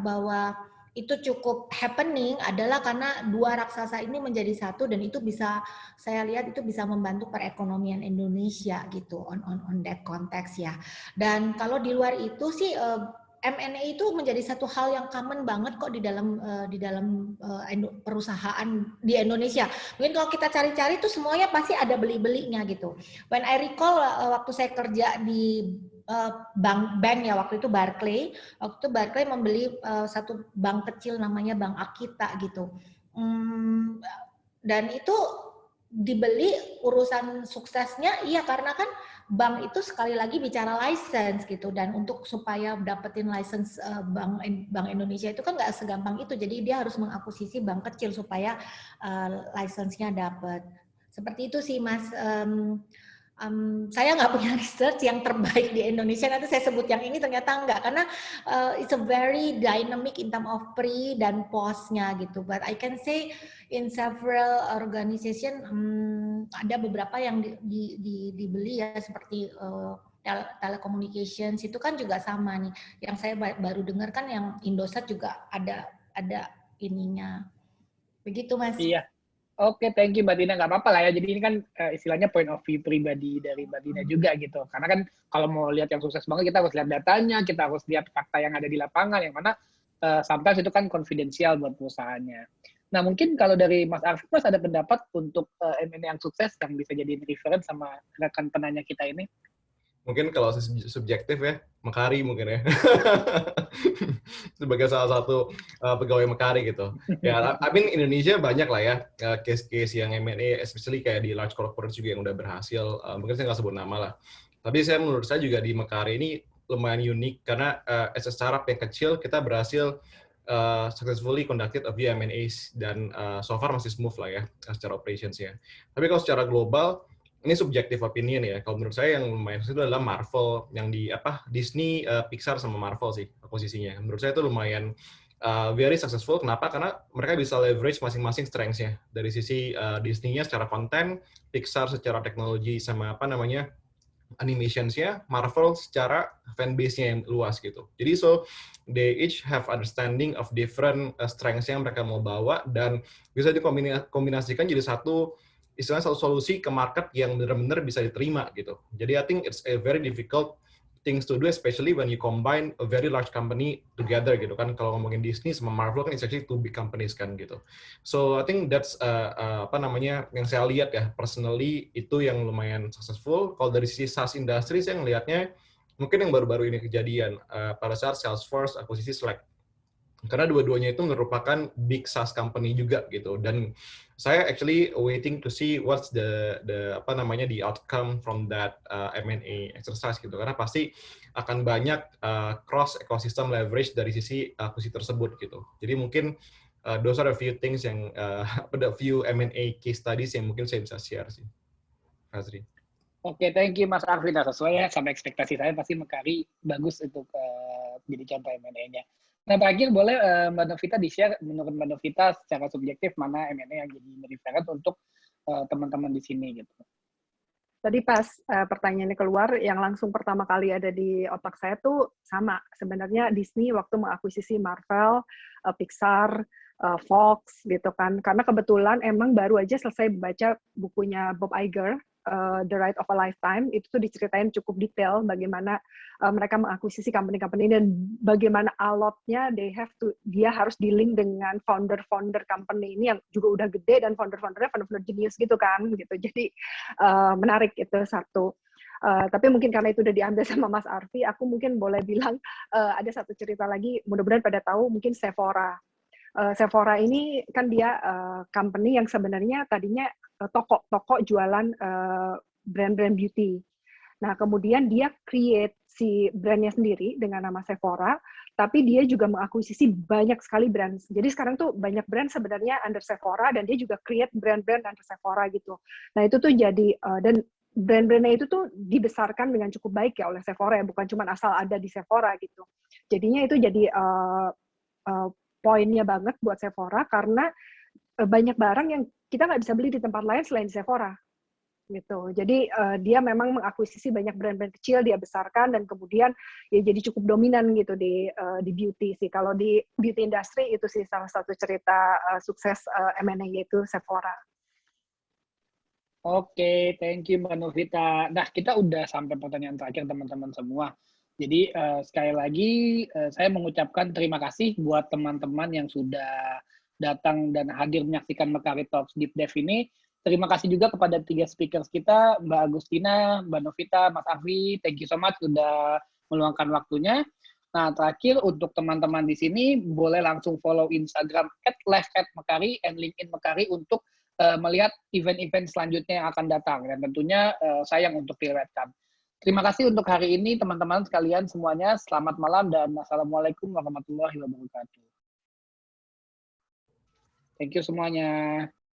bahwa itu cukup happening adalah karena dua raksasa ini menjadi satu dan itu bisa saya lihat itu bisa membantu perekonomian Indonesia gitu on that context ya. Dan kalau di luar itu sih M&A itu menjadi satu hal yang common banget kok di dalam perusahaan di Indonesia. Mungkin kalau kita cari-cari itu semuanya pasti ada beli-belinya gitu. When I recall waktu saya kerja di bank ya waktu itu Barclay membeli satu bank kecil namanya Bank Akita gitu. Dan itu dibeli urusan suksesnya iya karena kan bank itu sekali lagi bicara license gitu, dan untuk supaya dapetin license bank Indonesia itu kan nggak segampang itu, jadi dia harus mengakuisisi bank kecil supaya license-nya dapet. Seperti itu sih Mas. Saya nggak punya research yang terbaik di Indonesia, nanti saya sebut yang ini ternyata enggak, karena it's a very dynamic in term of pre dan post-nya gitu. But I can say in several organization ada beberapa yang dibeli ya, seperti telecommunications itu kan juga sama nih. Yang saya baru dengar kan yang Indosat juga ada ininya. Begitu Mas. Iya. Oke, thank you Mbak Tina. Nggak apa-apa lah ya. Jadi ini kan istilahnya point of view pribadi dari Mbak Tina juga gitu. Karena kan kalau mau lihat yang sukses banget, kita harus lihat datanya, kita harus lihat fakta yang ada di lapangan, yang mana sometimes itu kan konfidensial buat perusahaannya. Nah, mungkin kalau dari Mas Arfi, Mas ada pendapat untuk M&A yang sukses yang bisa jadi reference sama rekan penanya kita ini? Mungkin kalau subjektif ya, Mekari mungkin ya. Sebagai salah satu pegawai Mekari gitu. Ya, I mean Indonesia banyak lah ya case-case yang M&A, especially kayak di large corporate juga yang udah berhasil. Mungkin saya nggak sebut nama lah. Tapi menurut saya juga di Mekari ini lumayan unik karena as a startup yang kecil kita berhasil successfully conducted a few M&As dan so far masih smooth lah ya secara operations ya. Tapi kalau secara global ini subjective opinion ya. Kalau menurut saya yang lumayan itu adalah Marvel, yang di Disney, Pixar sama Marvel sih posisinya. Menurut saya itu lumayan very successful. Kenapa? Karena mereka bisa leverage masing-masing strengths-nya. Dari sisi Disney-nya secara konten, Pixar secara teknologi sama animations-nya, Marvel secara fanbase-nya yang luas gitu. Jadi they each have understanding of different strengths yang mereka mau bawa dan bisa dikombinasikan jadi satu solusi ke market yang benar-benar bisa diterima gitu. Jadi I think it's a very difficult things to do, especially when you combine a very large company together gitu kan. Kalau ngomongin Disney sama Marvel kan it's actually two big companies kan gitu. So I think that's yang saya lihat ya personally itu yang lumayan successful. Kalau dari sisi SaaS industry saya ngelihatnya mungkin yang baru-baru ini kejadian pada saat Salesforce akuisisi Slack. Karena dua-duanya itu merupakan big SaaS company juga gitu, dan saya actually waiting to see what's the outcome from that M&A exercise gitu, karena pasti akan banyak cross ecosystem leverage dari sisi akuisisi tersebut gitu. Jadi mungkin those are a few things yang few M&A case studies yang mungkin saya bisa share sih, Fazri. Oke, thank you Mas Arfi. Nah, sesuai ya sama ekspektasi saya, pasti Mekari bagus untuk jadi contoh M&A-nya. Nah, terakhir boleh Mbak Novita di-share menurut Mbak Novita secara subjektif mana M&A yang jadi reference untuk teman-teman di sini gitu. Tadi pas pertanyaannya keluar, yang langsung pertama kali ada di otak saya tuh sama. Sebenarnya Disney waktu mengakuisisi Marvel, Pixar, Fox gitu kan. Karena kebetulan emang baru aja selesai baca bukunya Bob Iger, The Ride of a Lifetime. Itu tuh diceritain cukup detail bagaimana mereka mengakuisisi company-company dan bagaimana alotnya dia harus dealing dengan founder-founder company ini yang juga udah gede dan founder-foundernya founder genius gitu kan gitu. Jadi menarik itu satu. Tapi mungkin karena itu udah diambil sama Mas Arfi, aku mungkin boleh bilang ada satu cerita lagi, mudah-mudahan pada tahu, mungkin Sephora. Sephora ini kan dia company yang sebenarnya tadinya toko jualan brand-brand beauty. Nah, kemudian dia create si brandnya sendiri dengan nama Sephora, tapi dia juga mengakuisisi banyak sekali brand. Jadi sekarang tuh banyak brand sebenarnya under Sephora, dan dia juga create brand-brand under Sephora gitu. Nah, itu tuh jadi, dan brand-brandnya itu tuh dibesarkan dengan cukup baik ya oleh Sephora, ya, bukan cuma asal ada di Sephora gitu. Jadinya itu jadi poinnya banget buat Sephora, karena banyak barang yang kita nggak bisa beli di tempat lain selain di Sephora. Gitu. Jadi dia memang mengakuisisi banyak brand-brand kecil, dia besarkan, dan kemudian ya jadi cukup dominan gitu di beauty sih. Kalau di beauty industry itu sih salah satu cerita sukses M&A, yaitu Sephora. Oke, thank you Mbak Novita. Nah, kita udah sampai pertanyaan terakhir teman-teman semua. Jadi sekali lagi saya mengucapkan terima kasih buat teman-teman yang sudah datang dan hadir menyaksikan Mekari Talks Deep Dive ini. Terima kasih juga kepada 3 speakers kita, Mbak Agustina, Mbak Novita, Mas Arfi. Thank you so much sudah meluangkan waktunya. Nah, terakhir untuk teman-teman di sini boleh langsung follow Instagram @live@mekari and LinkedIn Mekari untuk melihat event-event selanjutnya yang akan datang, dan tentunya sayang untuk dilewatkan. Terima kasih untuk hari ini teman-teman sekalian semuanya. Selamat malam dan assalamualaikum warahmatullahi wabarakatuh. Thank you semuanya.